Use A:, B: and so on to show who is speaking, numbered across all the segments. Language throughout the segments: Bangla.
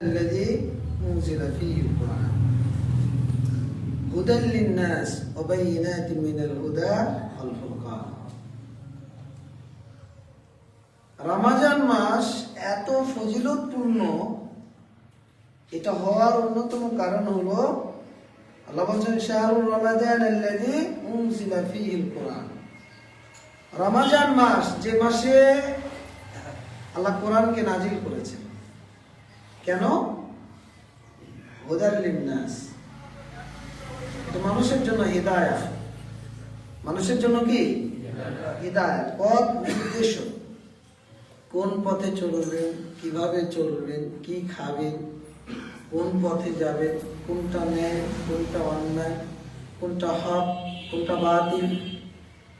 A: الذي أنزل فيه القرآن هدى للناس وبينات من الهدى والفرقان। রমজান মাস এত ফজিলতপূর্ণ, এটা হওয়ার অন্যতম কারণ হলো আল্লাহ বলেন শাহরুর রমাদান আল্লাযী উনজিলা ফীহিল কুরআন। রমজান মাস, যে মাসে আল্লাহ কোরআনকে নাজিল করেছেন। কেন? হুদাল লিন্নাস, এটা মানুষের জন্য হিদায়াত। মানুষের জন্য কি হিদায়াত, পথ নির্দেশক। কোন পথে চলবেন, কিভাবে চলবেন, কি খাবেন, কোন পথে যাবেন, কোনটা ন্যায়, কোনটা অন্যায়, কোনটা হক, কোনটা বাতিল,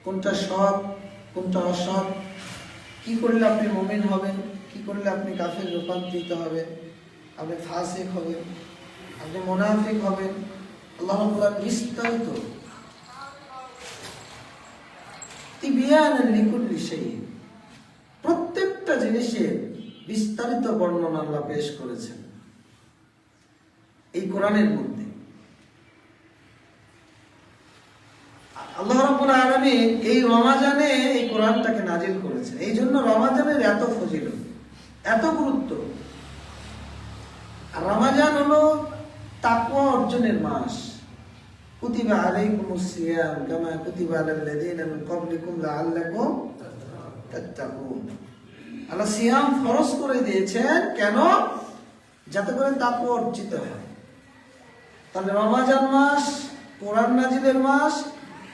A: কোনটা সৎ, কোনটা অসৎ, কি করলে আপনি মুমিন হবেন, কি করলে আপনি কাফের রূপান্তরিত হবেন, আপনি ফাসিক হবেন, আপনি মুনাফিক হবেন। আল্লাহ রাব্বুল বিস্তারিত তিবিয়ানান লিকুল্লি শাই, প্রত্যেকটা জিনিসের বিস্তারিত বর্ণনা আল্লাহ পেশ করেছেন এই কোরআনের মধ্যে। আল্লাহ রাব্বুল আলামিন এই রমাজানে এই কোরআনটাকে নাজিল করেছেন। এই জন্য রমাজানের এত ফজিলত, এত গুরুত্ব। আর রমাজান হলো তাকওয়া অর্জনের মাস। কুতিবা আলাইকুমুস সিয়াম কামা কুতিবা আলাল লাযিনা মিন ক্বাবলিকুম লাআল্লাকুম তাত্তাকুন। আল্লাহ সিয়াম ফরজ করে দিয়েছেন, কেন? যাতে করে তাকওয়া অর্জিত হয়। তাহলে রমাজান মাস কোরআন নাজিলের মাস।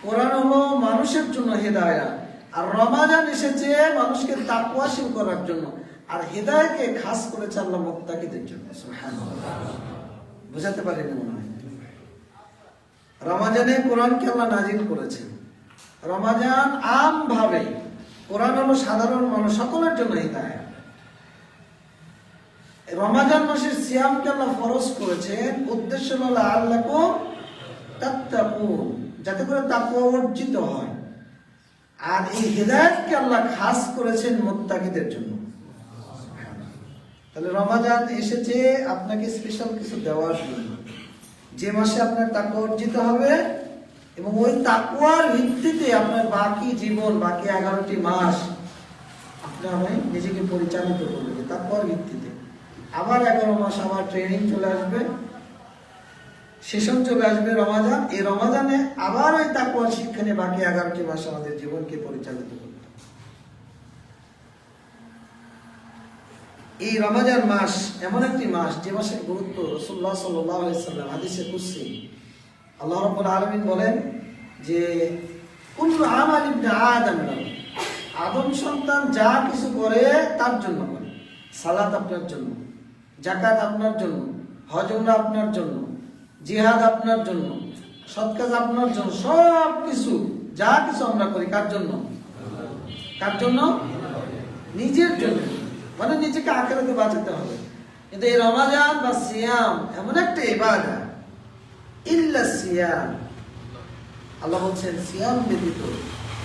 A: কোরআন হলো মানুষের জন্য হেদায়েত, আর রমাজান এসেছে মানুষকে তাকওয়াশীল করার জন্য। আর হেদায়েতকে খাস করেছে আল্লাহ মুত্তাকিদের জন্য। সুবহানাল্লাহ, বুঝাতে পারেন মনে হয়? রমাজানে কোরআনকে আল্লাহ নাজিল করেছেন। রমাজান আম ভাবে, কোরআন হলো সাধারণ মানুষ সকলের জন্য হিদায়াত। রমাজান মাসের সিয়ামকে আল্লাহ ফরজ করেছেন, উদ্দেশ্য হলো আল্লাকুম তাত্তাকুন, যাতে করে তাকওয়া অর্জিত হয়। আর এই হিদায়াতকে আল্লাহ খাস করেছেন মুত্তাকিদের জন্য। তাহলে রমাজান এসেছে আপনাকে স্পেশাল কিছু দেওয়ার জন্য, যে মাসে আপনার তাকওয়া অর্জিত হবে এবং ওই তাকওয়ার ভিত্তিতে আপনার বাকি জীবন, বাকি 11টি মাস আপনার নিজেকে পরিচালিত করবে তাকওয়ার ভিত্তিতে। আবার 11 মাস আবার ট্রেনিং চলে আসবে, সেশন চলে আসবে রমাজান। এই রমাজানে আবার ওই তাকওয়ার শিক্ষা নিয়ে বাকি 11টি মাস আমাদের জীবনকে পরিচালিত করবে। এই রমাজান মাস এমন একটি মাস, যে মাসের গুরুত্ব রাসূলুল্লাহ সাল্লাল্লাহু আলাইহি ওয়াসাল্লাম হাদিসে কুদসি আল্লাহ রাব্বুল আলামিন বলেন যে কুল্লু আমাল ইবনে আদম লাহু, আদম সন্তান যা কিছু করে তার জন্য করে। সালাত আপনার জন্য, যাকাত আপনার জন্য, হজ উমরা আপনার জন্য, জিহাদ আপনার জন্য, সৎ কাজ আপনার জন্য। সব কিছু যা কিছু আমরা করি কার জন্য? কার জন্য? নিজের জন্য। মানে নিজেকে আখিরাতে বাঁচাতে হবে। কিন্তু এই রমাজান বা সিয়াম এমন একটা ইবাদত, ইল্লা সিয়াম, আল্লাহ বলছেন সিয়াম ব্যতীত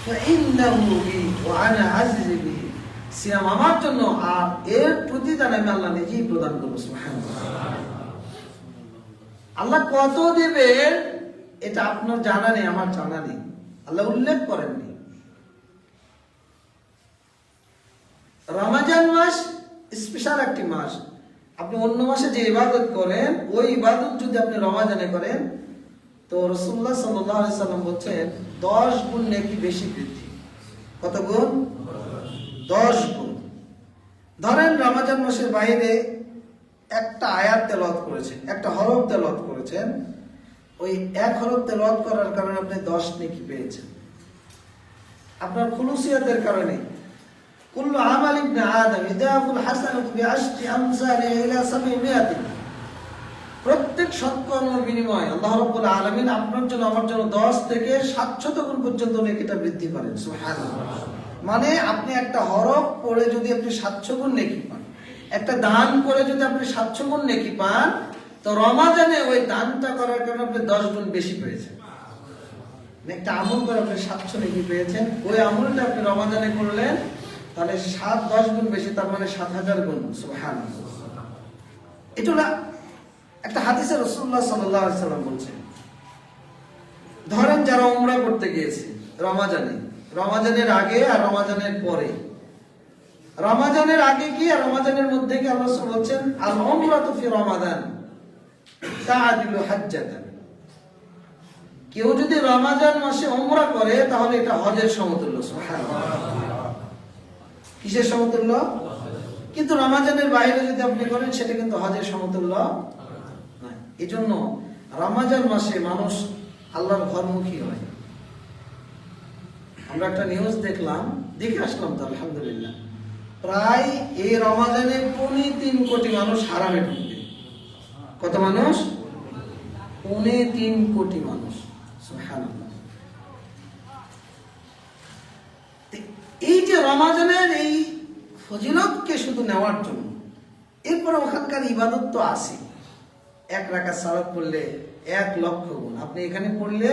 A: ফাইন্নাহু লি ওয়া আনা আজজি বিহি, সিয়াম আমার জন্য, আর এর প্রতিদান আমি আল্লাহ নিজেই প্রদান করব। সুবহানাল্লাহ। আল্লাহ কত দেবে এটা আপনার জানা নেই, আমার জানা নেই, আল্লাহ উল্লেখ করেননি। রমাজান মাস স্পেশাল একটি মাস। আপনি অন্য মাসে যে ইবাদত করেন, ওই ইবাদত যদি আপনি রমাজানে করেন, তো রাসূলুল্লাহ সাল্লাল্লাহু আলাইহি সাল্লাম বলছেন 10 গুণ নেকি বেশি বৃদ্ধি। কত গুণ? 10 গুণ। ধরেন রমাজান মাসের বাইরে একটা আয়াত তেলাওয়াত করেছেন, একটা হরফ তেলাওয়াত করেছেন, ওই এক হরফ তেলাওয়াত করার কারণে আপনি 10 নেকি পেয়েছেন। আপনার খুলুসিয়াতের কারণে কুল্লু আমাল ইবনে আদম ইদাফুল হাসানাতু বিআশরি আমসালিহা ইলা 700, প্রত্যেক সৎকর্মের বিনিময়ে আল্লাহ রাব্বুল আলামিন আপনার জন্য আমার জন্য 10 থেকে 700 গুণ পর্যন্ত নেকিটা বৃদ্ধি করেন। সুবহানাল্লাহ। মানে আপনি একটা হরফ পড়ে যদি আপনি 700 গুণ নেকি পান, একটা দান করে যদি আপনি 700 গুণ নেকি পান, তো রমাজানে ওই দানটা করার কারণে আপনি 10 গুণ বেশি পেয়েছেন। একটা আমল করে আপনি 700 নেকি পেয়েছেন, ওই আমলটা আপনি রমাজানে করলেন, তাহলে 7-10 গুণ বেশি, তার মানে 7000 গুণ। সুবহানাল্লাহ। এটা একটা হাদিসে রাসূলুল্লাহ সাল্লাল্লাহু আলাইহি সাল্লাম বলছেন, ধরেন যারা উমরা করতে গিয়েছে রমাজানের আগে আর রমাজানের পরে, রমাজানের আগে কি আর রমাজানের মধ্যে কি, আল্লাহ রাসূল বলছেন আল উমরাতু ফি রমাদান তাআদিলু হাজ্জাতান। কেউ যদি রমাজান মাসে উমরা করে তাহলে এটা হজের সমতুল্য। সুবহানাল্লাহ, কিসের সমতুল্য? কিন্তু রমাজানের বাইরে যদি আপনি করেন সেটা কিন্তু হজের সমতুল্য নয়। এই জন্য রমাজান মাসে মানুষ আল্লাহর ঘরমুখী হয়। আমরা একটা নিউজ দেখে আসলাম তো আলহামদুলিল্লাহ, প্রায় এই রমাজানে ৩.৫ কোটি মানুষ হারামে ঢুকবে। কত মানুষ? ৩.৫ কোটি মানুষ। সুবহানাল্লাহ। এই যে রমাজানের এই ফজিলতকে শুধু নেওয়ার জন্য, এরপরে ওখানকার ইবাদত তো আছে। 1 রাকাত সালাত পড়লে 1 লক্ষ গুণ, আপনি এখানে পড়লে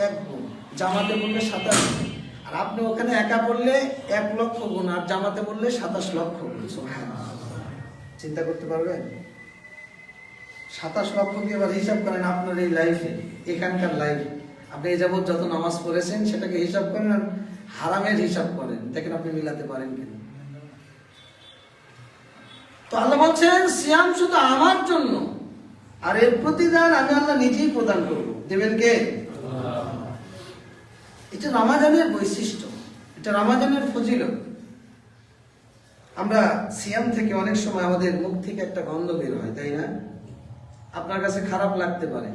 A: 1 গুণ, জামাতে পড়লে 27 গুণ, আর আপনি ওখানে একা পড়লে 1 লক্ষ গুণ, আর জামাতে পড়লে 27 লক্ষ গুণ। সুবহানাল্লাহ, চিন্তা করতে পারবেন? 27 লক্ষকে এবার হিসাব করেন আপনার এই লাইফে, এখানকার লাইফে আপনি এই যাবৎ যত নামাজ পড়েছেন সেটাকে হিসাব করেন আর হারামের হিসাব করেন, দেখেন আপনি মিলাতে পারেন কিনা। তো আল্লাহ বলছেন সিয়াম শুধু আমার জন্য, আর এর প্রতিদান আমি আল্লাহ নিজেই প্রদান করব। দেবেন কে? এটা রমাজানের বৈশিষ্ট্য, এটা রমাজানের ফজিলত। আমরা সিয়াম থেকে অনেক সময় আমাদের মুখ থেকে একটা গন্ধ বের হয়, তাই না? আপনার কাছে খারাপ লাগতে পারে,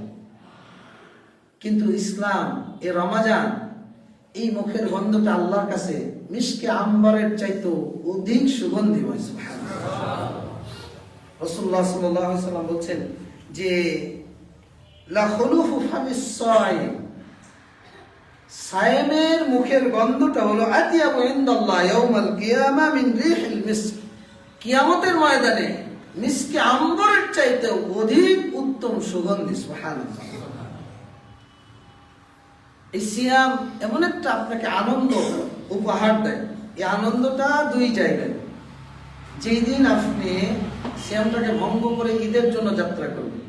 A: কিন্তু ইসলাম এ রমাজান এই মুখের গন্ধটা আল্লাহর কাছে মিশকে আম্বরের চাইতে অধিক সুগন্ধিময়। রাসূলুল্লাহ সাল্লাল্লাহু আলাইহি ওয়াসাল্লাম বলছেন যে লা খুলুফু ফামিস সাইম, সায়েমের মুখের গন্ধটা হলো আতিয়াবু ইনদাল্লাহ ইয়াউমাল কিয়ামা মিন রিহিল মিস্ক, কিয়ামতের ময়দানে মিশকে আম্বরের চাইতে অধিক উত্তম সুগন্ধি। সুবহানাল্লাহ। এই সিয়াম এমন একটা আপনাকে আনন্দ উপহার দেয়, এই আনন্দটা 2 জায়গায়। যেই দিন আপনি সিয়ামটাকে ভঙ্গ করে ঈদের জন্য যাত্রা করবেন,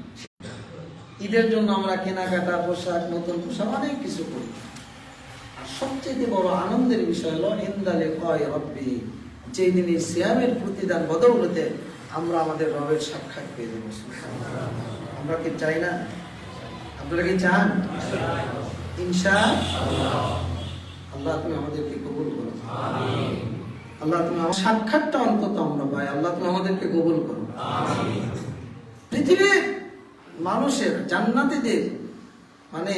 A: ঈদের জন্য আমরা কেনাকাটা, পোশাক, নতুন পোশাক অনেক কিছু করি, আর সবচেয়ে বড় আনন্দের বিষয় হলো ইনদালে কয় রব্বি, যেই দিন এই সিয়ামের প্রতিদান বদৌলতে আমরা আমাদের রবের সাক্ষাৎ পেয়ে দেবো। আমরা কি চাই না? আপনারা কি চান? ইনশাআল্লাহ। আল্লাহ তুমি আমাদেরকে কবুল করো। আমিন। আল্লাহ তুমি আমার সাক্ষাৎটা অন্তত আমরা পাই, আল্লাহ তুমি আমাদেরকে কবুল করো। আমিন। পৃথিবীর মানুষের, জান্নাতীদের মানে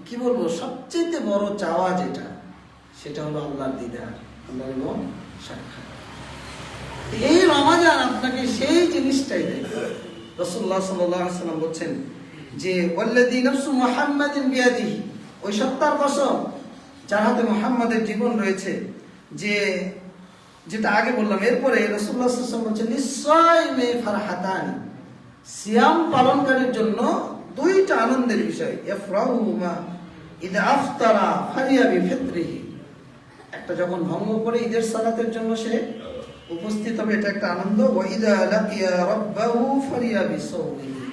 A: কি বলবো, সবচেয়ে বড় চাওয়া যেটা, সেটা হলো আল্লাহর দিদার, আল্লাহর সাক্ষাৎ। এই রমাজান আপনাকে সেই জিনিসটাই দেয়। রাসূলুল্লাহ সাল্লাল্লাহু আলাইহি ওয়াসাল্লাম বলছেন যে ওয়াল্লাযী নাফসু মুহাম্মাদিন বিয়াদিহি, ওই সত্তার কসম যার হাতে মুহাম্মাদের জীবন রয়েছে, যে যেটা আগে বললাম, এরপরে রাসূলুল্লাহ সাল্লাল্লাহু আলাইহি ওয়াসাল্লাম বলছেন লিসাইমি ফারহাতানি, সিয়াম পালনকারীর জন্য 2টা আনন্দের বিষয়। ইফরাহুমা ইদা আফতারা ফারিয়া বিফিত্রিহি, একটা যখন ভঙ্গ করে ঈদের সালাতের জন্য সে উপস্থিত হবে, এটা একটা আনন্দ। ওয়া ইদা লাকিয়া রাব্বাহু ফারিয়া বিসাওমিহি,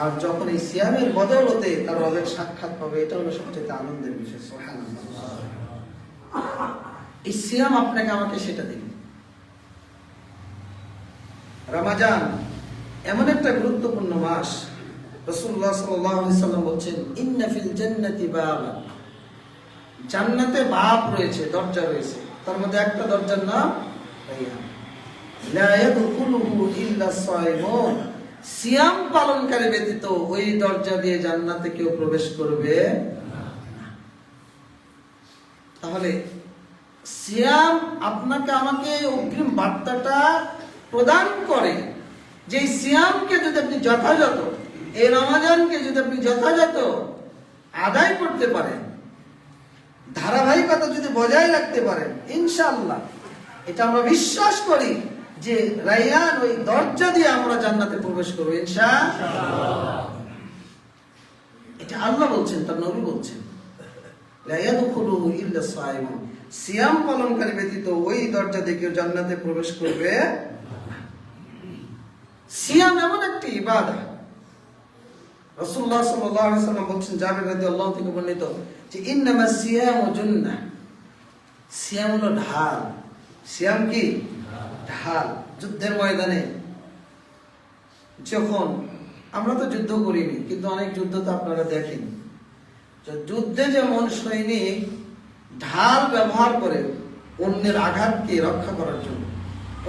A: আর যখন এই সিয়ামের বদৌলতে তার রবের সাক্ষাৎ পাবে, এটা হলো সবচেয়ে আনন্দের বিষয়। সুবহানাল্লাহ। এই সিয়াম আপনাকে আমাকে সেটা দিবে। রমাজান এমন একটা গুরুত্বপূর্ণ মাস। রাসূলুল্লাহ সাল্লাল্লাহু আলাইহি সাল্লাম বলছেন ইন্না ফিল জান্নাতি বাবা, জান্নাতে বাব রয়েছে, দরজা রয়েছে, তার মধ্যে একটা দরজার নাম রায়্যান। লা ইয়াদখুলুহু ইল্লা সাইমুন, সিয়াম পালনকারী ব্যতীত ওই দরজা দিয়ে জান্নাতে কেউ প্রবেশ করবে না। তাহলে সিয়াম আপনাকে আমাকে অগ্রিম বার্তাটা প্রদান করে যে সিয়ামকে যদি আপনি যথাযথ, এই রমাজানকে যদি আপনি যথাযথ আদায় করতে পারেন, ধারাবাহিকতা যদি বজায় রাখতে পারেন, ইনশাআল্লাহ এটা আমরা বিশ্বাস করি যে রায়্যান, ওই দরজা দিয়ে আমরা জান্নাতে প্রবেশ করব ইনশাআল্লাহ। এটা আল্লাহ বলছেন, তার নবী বলছেন লা ইয়াদখুলুহু ইল্লা সাইমুন, সিয়াম পালনকারী ব্যতীত ওই দরজা দিয়ে কেউ জান্নাতে প্রবেশ করবে। সিয়াম এমন একটি ইবাদত, রাসূলুল্লাহ সাল্লাল্লাহু আলাইহি ওয়াসাল্লাম বলেন, জাবির রাদিয়াল্লাহু থেকে বর্ণিত, যে ইন্নামা সিয়ামু জুন্নাহ, সিয়াম হলো ঢাল। সিয়াম কি? ঢাল। যুদ্ধের ময়দানে যখন, আমরা তো যুদ্ধ করিনি, কিন্তু অনেক যুদ্ধ তো আপনারা দেখেন, যুদ্ধে যেমন সৈনিক ঢাল ব্যবহার করে অন্যের আঘাতকে রক্ষা করার জন্য,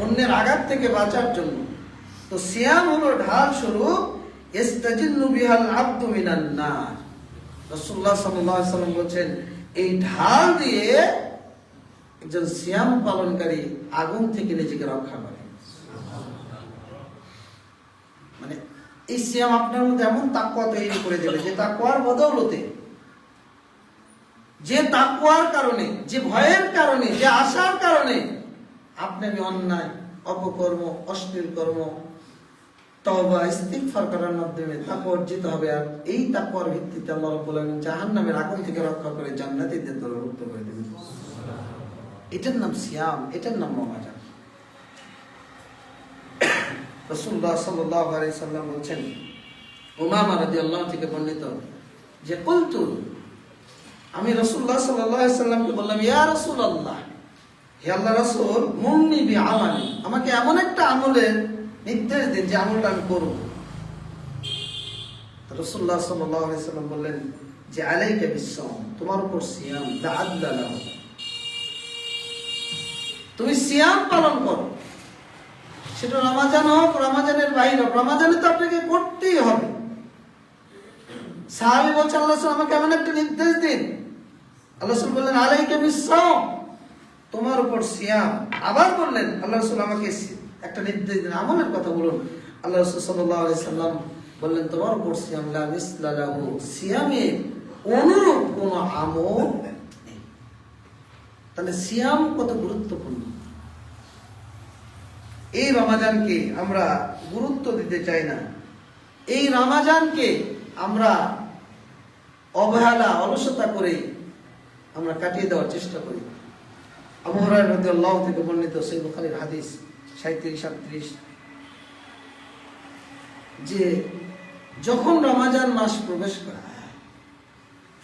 A: অন্যের আঘাত থেকে বাঁচার জন্য, তো সিয়াম হলো ঢাল স্বরূপ। ইস্তাজিল্লু বিহাল আবদু মিনান নার, রাসূলুল্লাহ সাল্লাল্লাহু আলাইহি ওয়াসাল্লাম বলেন, এই ঢাল দিয়ে একজন সিয়াম পালনকারী আগুন থেকে নিজেকে রক্ষা করে। মানে এই সিয়াম আপনার মধ্যে এমন তাকওয়া তৈরি করে দেবে, যে তাকওয়ার বদৌলতে, যে তাকওয়ার কারণে, যে ভয়ের কারণে, যে আশার কারণে আপনি আমি অন্যায়, অপকর্ম, অশ্লীল কর্ম, তওবা ইস্তিগফার করার মাধ্যমে তাকওয়া অর্জিত হবে। আর এই তাকওয়ার ভিত্তিতে আল্লাহ রাব্বুল আলামিন জাহান্নামের আগুন থেকে রক্ষা করে জান্নাতীদের দলভুক্ত করে দেবেন। এটার নাম সিয়াম, এটার নাম রমাজান। রাসূলুল্লাহ সাল্লাল্লাহু আলাইহি সাল্লাম বলেন, উমামা রাদিয়াল্লাহু থেকে বর্ণিত, যে কুলতু, আমি রাসূলুল্লাহ সাল্লাল্লাহু আলাইহি সাল্লামকে বললাম, ইয়া রাসূলুল্লাহ, হে আল্লাহর রাসূল, মুন্নি বিআমালি, আমাকে এমন একটা আমলের নির্দেশ দিন যে আমলটা আমি করব। রাসূলুল্লাহ সাল্লাল্লাহু আলাইহি সাল্লাম বললেন যে আলাইকা বিসসাম, তোমার উপর সিয়াম, তাআদ্দা লাহু, তুমি সিয়াম পালন করো। সেটা রমাজান হোক, রমাজানের বাইরে হোক, রমাজানে তো আপনাকে করতেই হবে। সাহাবী বলছেন, আল্লাহ রাসূল আমাকে এমন একটা নির্দেশ দিন। আল্লাহ রাসূল বললেন আলাইকা বিসসাম, তোমার উপর সিয়াম। আবার বললেন আল্লাহ রাসূল আমাকে একটা নির্দেশ দিন, আমলের কথা বলুন। আল্লাহ রাসূল সাল্লাল্লাহু আলাইহি সাল্লাম বললেন, তোমার উপর সিয়াম, লা মিসলা লাহু, সিয়ামে অনুরূপ কোন আমল নেই। তাহলে সিয়াম কত গুরুত্বপূর্ণ। এই রমাজানকে আমরা গুরুত্ব দিতে চাই না, এই রমাজানকে আমরা অবহেলা, অলসতা করে আমরা কাটিয়ে দেওয়ার চেষ্টা করি। আবু হুরায়রা রাদিয়াল্লাহু থেকে বর্ণিত সহিহ বুখারীর হাদিস 37-38, যে যখন রমাজান মাস প্রবেশ করে,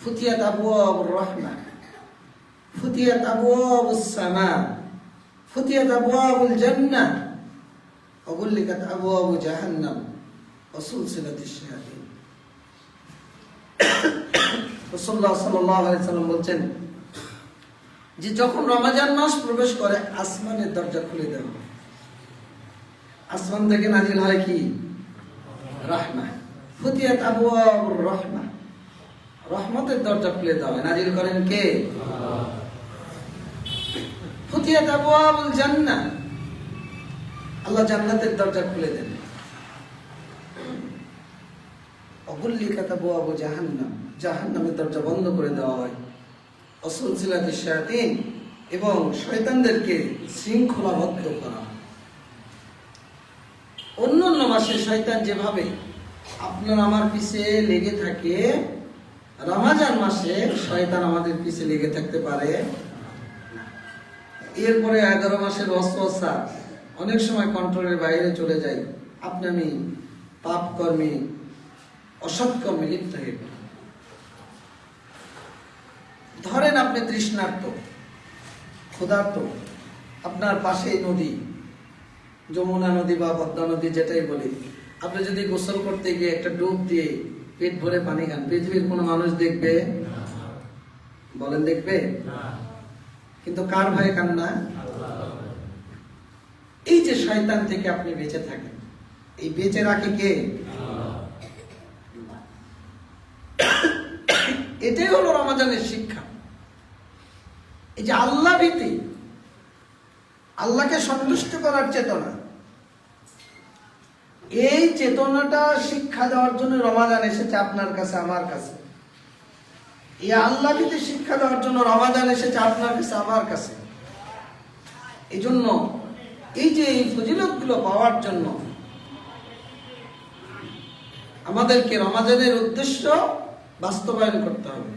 A: ফুতিয়াত আবওয়াবুর রাহমাহ, ফুতিয়াত আবওয়াবুস সামা, ফুতিয়াত আবওয়াবুল জান্নাহ, ওয়াগুল্লিকাত আবওয়াবু জাহান্নাম, ওয়া সুলসিলাতিশ শায়াতিন। রাসূলুল্লাহ সাল্লাল্লাহু আলাইহি সাল্লাম বলেন, যে যখন রমাজান মাস প্রবেশ করে, আসমানের দরজা খুলে দেওয়া হয়। আসমান থেকে নাজিল হয় কি? রাহমাহ। ফুতিয়াত আবওয়াবুর রাহমাহ, রহমতের দরজা খুলে দেওয়া হয়। নাজিল করেন কে? আল্লাহ। ফুতিয়াত আবওয়াবুল জান্নাহ, আল্লাহ জান্নাতের দরজা খুলে দেন। ওয়াগুল্লিকাত আবওয়াবু জাহান্নাম, জাহান্নামের দরজা বন্ধ করে দেওয়া হয়। ওয়া সুলসিলাতিশ শায়াতিন, এবং শয়তানদেরকে শৃঙ্খলাবদ্ধ করা হয়। অন্যান্য মাসে শয়তান যেভাবে আপনার আমার পিছে লেগে থাকে, রমাজান মাসে শয়তান আমাদের পিছে লেগে থাকতে পারে না। এরপরে 11 মাসের ওয়াসওয়াসা অনেক সময় কন্ট্রোলের বাইরে চলে যায়। আপনি আমি পাপ কর্মে, অসৎ কর্মে লিপ্ত হয়ে পড়ি। ধরেন আপনি তৃষ্ণার্ত, ক্ষুধার্ত, আপনার পাশে নদী, যমুনা নদী বা পদ্মা নদী যেটাই বলি, আপনি যদি গোসল করতে গিয়ে একটা ডুব দিয়ে পেট ভরে পানি খান, পৃথিবীর কোনো মানুষ দেখবে? বলেন দেখবে? কিন্তু কার ভয়ে খান না? এই যে শয়তান থেকে আপনি বেঁচে থাকেন, এই বেঁচে রাখে কে? এটাই হলো রমাজানের শিক্ষা। এই যে আল্লাহ ভীতি, আল্লাহকে সন্তুষ্ট করার চেতনা, এই চেতনাটা শিক্ষা দেওয়ার জন্য রমাজান এসেছে আপনার কাছে, আমার কাছে। এই আল্লাহ ভীতি শিক্ষা দেওয়ার জন্য রমাজান এসেছে আপনার কাছে, আমার কাছে। এই জন্য এই যে এই ফজিলতগুলো পাওয়ার জন্য আমাদেরকে রমাজানের উদ্দেশ্য বাস্তবায়ন করতে হবে।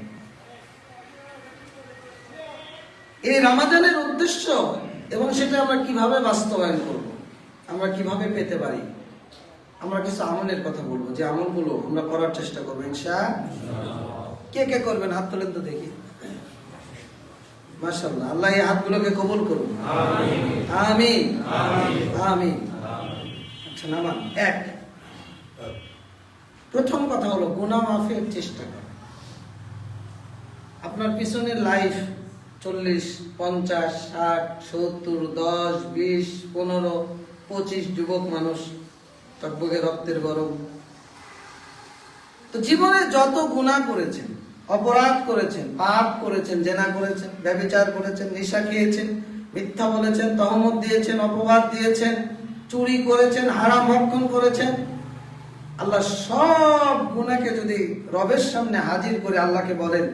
A: এই রমাজানের উদ্দেশ্য এবং সেটা আমরা কিভাবে বাস্তবায়ন করব, আমরা কিভাবে পেতে পারি, আমরা কিছু আমলের কথা বলবো, যে আমলগুলো আমরা করার চেষ্টা করবো ইনশাআল্লাহ। কে কে করবেন হাত তোলেন তো দেখি। মাশাআল্লাহ, আল্লাহ এই হাতগুলোকে কবুল করুন, আমিন আমিন আমিন। আচ্ছা নামান। এক, প্রথম কথা হলো গুনাহ মাফের চেষ্টা করা। আপনার পিছনের লাইফ 40, 50, 60, 70, 10, 20, 15, 25 যুবক মানুষ, টকবগে রক্তের গরম। তো জীবনে যত গুনাহ করেছেন, অপরাধ করেছেন, পাপ করেছেন, জেনা করেছেন, ব্যভিচার করেছেন, নেশা খেয়েছেন, মিথ্যা বলেছেন, তহমত দিয়েছেন, অপবাদ দিয়েছেন, চুরি করেছেন, হারাম ভক্ষণ করেছেন, আল্লাহ সব গুনাহকে যদি রবের সামনে হাজির করে আল্লাহকে বলেন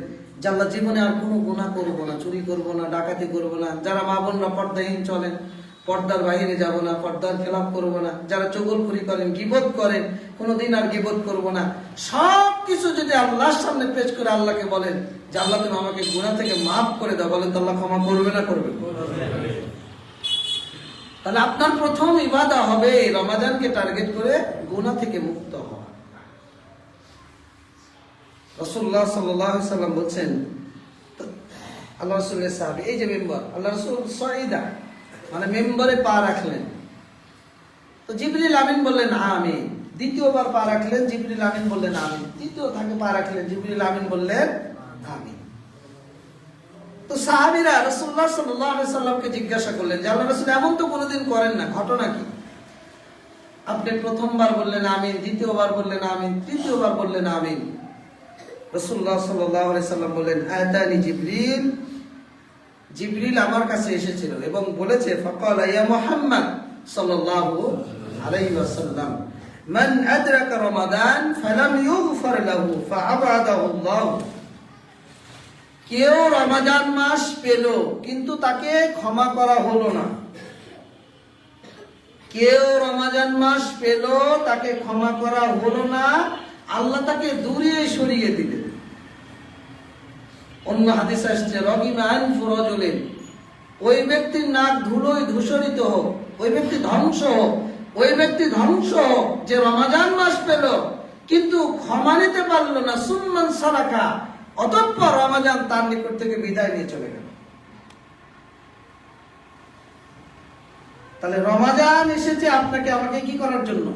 A: যে আল্লাহ জীবনে আর কোনো গুনাহ করব না, চুরি করব না, ডাকাতি করব না, যারা মা বোনরা পর্দাহীন চলেন পর্দার বাইরে যাব না, পর্দার খেলাপ করব না, যারা চগলখুরি করেন, গীবত করেন, কোনোদিন আর গীবত করব না, সব কিছু যদি আল্লাহর সামনে পেশ করে আল্লাহকে বলেন যে আল্লাহ তুমি আমাকে গুনাহ থেকে মাফ করে দাও, বলেন তো আল্লাহ ক্ষমা করবে না করবে? তাহলে আপনার প্রথম ইবাদা হবে রমাদানকে টার্গেট করে গুনাহ থেকে মুক্ত হওয়া। রাসূলুল্লাহ সাল্লাল্লাহু আলাইহি সাল্লাম বলছেন, আল্লাহ রাসূলের সাহাবী, এই যে মেম্বার, আল্লাহ রাসূল সাইদা মানে মেম্বারে পা রাখলেন, তো জিবরিল আমিন বললেন আমিন। দ্বিতীয়বার পা রাখলেন, জিবরিল আমিন বললেন আমিন। তৃতীয় থাকে পা রাখলেন, জিবরিল আমিন বললেন আমিন। তো সাহাবীরা রাসূলুল্লাহ সাল্লাল্লাহু আলাইহি সাল্লামকে জিজ্ঞাসা করলেন যে আল্লাহ রাসূল এমন তো কোনোদিন করেন না, ঘটনা কি? আপনি প্রথমবার বললেন আমিন, দ্বিতীয়বার বললেন আমিন, তৃতীয়বার বললেন আমিন। রাসূলুল্লাহ সাল্লাল্লাহু আলাইহি সাল্লাম বললেন আতানি জিবরিল, জিবরিল আমার কাছে এসেছিল এবং বলেছে ফাকালা ইয়া মুহাম্মদ সাল্লাল্লাহু আলাইহি ওয়াসাল্লাম মান আদরাকা রমাদান ফালাম ইউগফার লাহু ফাআবাদাহু আল্লাহ। কেউ রমাদান মাস পেল কিন্তু তাকে ক্ষমা করা হলো না, কেউ রমাদান মাস পেল তাকে ক্ষমা করা হলো না, আল্লাহ তাকে দূরে সরিয়ে দিলেন। অন্য হাদিসে আসছে রগিমান ফুরজুলিন, ওই ব্যক্তির নাক ধুলোয় ধূসরিত হোক, ওই ব্যক্তি ধ্বংস হোক, ওই ব্যক্তি ধ্বংস হোক যে রমাদান মাস পেল কিন্তু ক্ষমা নিতে পারলো না। সুম্মান সালাকা, অতঃপর রমাদান তার নিকট থেকে বিদায় নিয়ে চলে গেল। তাহলে রমাদান এসেছে আপনাকে আমাকে কি করার জন্য?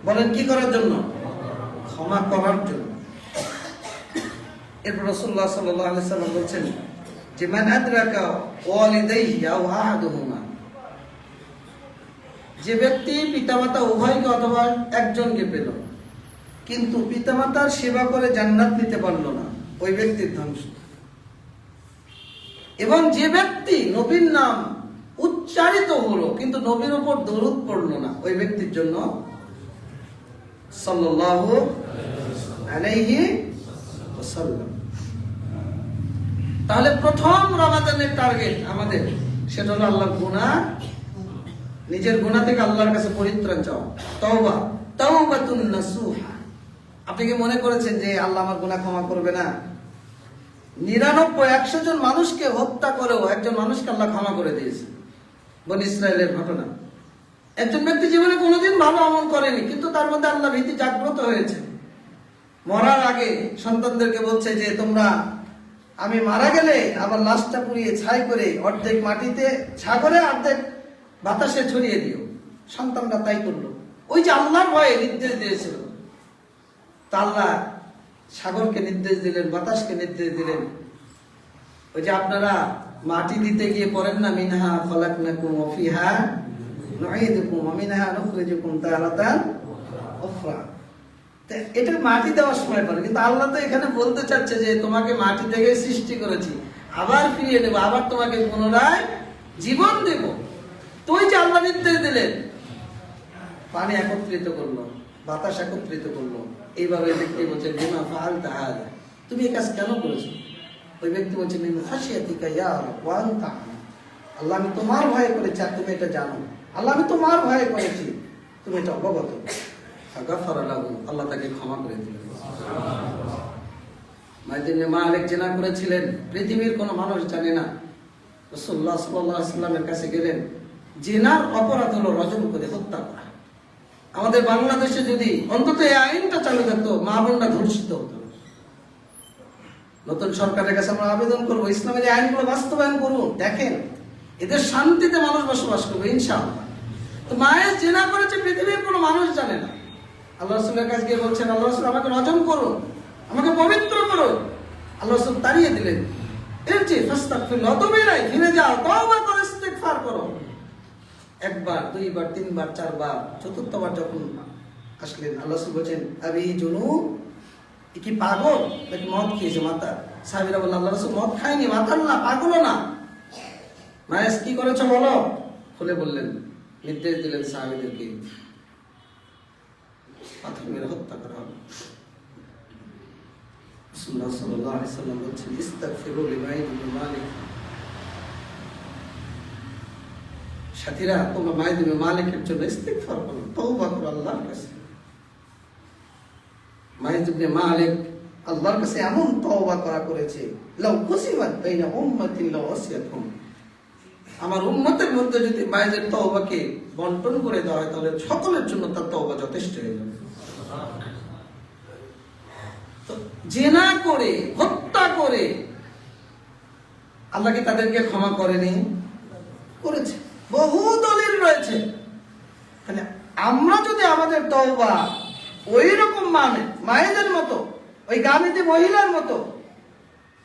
A: বলেন কি করার জন্য? ক্ষমা করার জন্য। এরপর রাসূলুল্লাহ সাল্লাল্লাহু আলাইহি সাল্লাম বলছেন যে মান আদরাকা ওয়ালিদাইহি আও আহাদুহুমা, যে ব্যক্তি পিতামাতা উভয়কে অথবা একজনকে পেল কিন্তু পিতামাতার সেবা করে জান্নাত নিতে পারল না, ওই ব্যক্তির ধ্বংস। এবং যে ব্যক্তি নবীর নাম উচ্চারিত হলো কিন্তু নবীর উপর দরুদ পড়লো না, ওই ব্যক্তির জন্য সাল্লাল্লাহু আলাইহি ওয়াসাল্লাম। তাহলে প্রথম রমাদানের টার্গেট আমাদের সেটা হলো আল্লাহর গুনাহ, নিজের গুনাহ থেকে আল্লাহর কাছে পরিত্রাণ চাওয়া, তওবা, তাওবাতুন নাসুহা। আপনি কি মনে করেছেন যে আল্লাহ আমার গুনাহ ক্ষমা করবে না? 99-100 জন মানুষকে হত্যা করেও একজন মানুষকে আল্লাহ ক্ষমা করে দিয়েছে। বনি ইসরায়েলের ঘটনা। একজন ব্যক্তি জীবনে কোনোদিন ভালো আমল করেনি কিন্তু তার মধ্যে আল্লাহ ভীতি জাগ্রত হয়েছে। মরার আগে সন্তানদেরকে বলছে যে তোমরা আমি মারা গেলে আবার লাশটা পুড়িয়ে ছাই করে অর্ধেক মাটিতে ছাগলে অর্ধেক বাতাসে ছড়িয়ে দিও। সন্তানরা তাই করলো। ওই যে আল্লাহর ভয়ে নির্দেশ দিয়েছিল, তা আল্লাহ সাগরকে নির্দেশ দিলেন, বাতাসকে নির্দেশ দিলেন। ওই যে আপনারা মাটি দিতে গিয়ে পড়েন না মিনহা খলাকনাকুম ওয়া ফিহা নুঈদুকুম ওয়া মিনহা নুখরিজুকুম তারাতান উখরা। এটা মাটি দেওয়ার সময় পড়ে, কিন্তু আল্লাহ তো এখানে বলতে চাচ্ছে যে তোমাকে মাটি থেকে সৃষ্টি করেছি, আবার ফিরিয়ে দেব, আবার তোমাকে পুনরায় জীবন দেব। তো ওই যে আল্লাহ নির্দেশ দিলেন, পানি একত্রিত করলো, বাতাস একত্রিত করলো। এইবার ওই ব্যক্তি বলছে বিমা ফাআলতা হাযা, তুমি এই কাজ কেন করেছো? ওই ব্যক্তি বলছে মিন খাশিয়াতিকা ইয়া রাব ওয়া আনতা, আল্লাহ আমি তোমার ভয়ে করেছি আর তুমি এটা জানো। আল্লাহ আমি তোমার ভয়ে করেছি, তুমি এটা অবগত। ফাগাফারা লাহু, আল্লাহ তাকে ক্ষমা করে দিলেন। মাইদিনে মালিক জেনা করেছিলেন, পৃথিবীর কোনো মানুষ জানে না। রাসূলুল্লাহ সাল্লাল্লাহু আলাইহি ওয়াসাল্লামের কাছে গেলেন। জেনার অপরাধ হলো রজম করে হত্যা করা। আমাদের বাংলাদেশে যদি অন্তত এই আইনটা চালু থাকতো, মা বোনরা ধর্ষিত হতো না। নতুন সরকারের কাছে আমরা আবেদন করবো, ইসলামের এই আইনগুলো বাস্তবায়ন করুন। দেখেন এদের শান্তিতে মানুষ বসবাস করবে ইনশাআল্লাহ। তো মায়ের জেনা করেছে পৃথিবীর কোনো মানুষ জানে না। আল্লাহ রাসূলের কাছে গিয়ে বলছেন, আল্লাহ রাসূল আমাকে রজম করুন, আমাকে পবিত্র করুন। আল্লাহ রাসূল তাড়িয়ে দিলেন, এরজি ফাস্তাগফিরুল্লাহ, তবে নাই ফিরে যাও, তওবা করে ইস্তিগফার করো। একবার, দুইবার, তিনবার, চারবার, চতুর্থবার যখন আসলেন, আল্লাহ রাসূল বলছেন, আবি জুনুব, কি পাগল নাকি মদ খেয়েছে মাথা? সাহাবীরা বলল, আল্লাহ রাসূল মদ খায়নি, মাতাল না, পাগল না। মায়েস কি করেছো বলো? খুলে বললেন, নির্দেশ দিলেন সাহাবীদেরকে পাথর মেরে হত্যা করা হবে। রাসূলুল্লাহ সাল্লাল্লাহু আলাইহি ওয়াসাল্লাম বলছেন, ইস্তাগফিরু লিমাইদ ইবনে মালিক, সাথীরা তোমরা মাইদ ইবনে মালিকের জন্য ইস্তিগফার করো, তওবা করো আল্লাহর কাছে। মাইদ ইবনে মালিক আল্লাহর কাছে এমন তওবা করেছে, লাউ কুসিবাত বাইনা উম্মাতিন লাউ ওয়াসিয়াতহুম, আমার উম্মতের মধ্যে যদি মায়েদের তওবাকে বন্টন করে দেওয়া হয় তাহলে সকলের জন্য তার তওবা যথেষ্ট হয়ে যাবে। তো জেনা করে, হত্যা করে আল্লাহ কি তাদেরকে ক্ষমা করেনি? করেছে। বহু দলিল রয়েছে। তাহলে আমরা যদি আমাদের তওবা ওই রকম মায়েদের মতো, ওই গামিতে মহিলার মতো,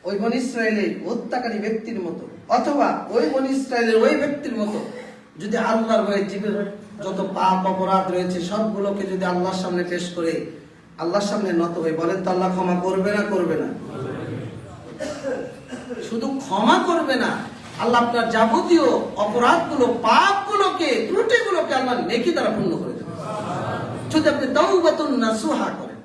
A: ওই বনী ইসরাইলের হত্যাকারী ব্যক্তির মতো, অথবা ওই বনী ইসরাইলের ওই ব্যক্তির মতো যদি আল্লাহর ভয়ে জীবের যত পাপ অপরাধ রয়েছে সবগুলোকে যদি আল্লাহর সামনে পেশ করে আল্লাহর সামনে নত হয়ে বলেন, তো আল্লাহ ক্ষমা করবে না? করবে না? শুধু ক্ষমা করবে না, আল্লাহ আপনার যাবতীয় অপরাধগুলো, পাপগুলোকে, ত্রুটিগুলোকে আল্লাহ নেকি দ্বারা পূর্ণ করে দেবে। যদি আপনি তাওবাতুন নাসুহা করেন,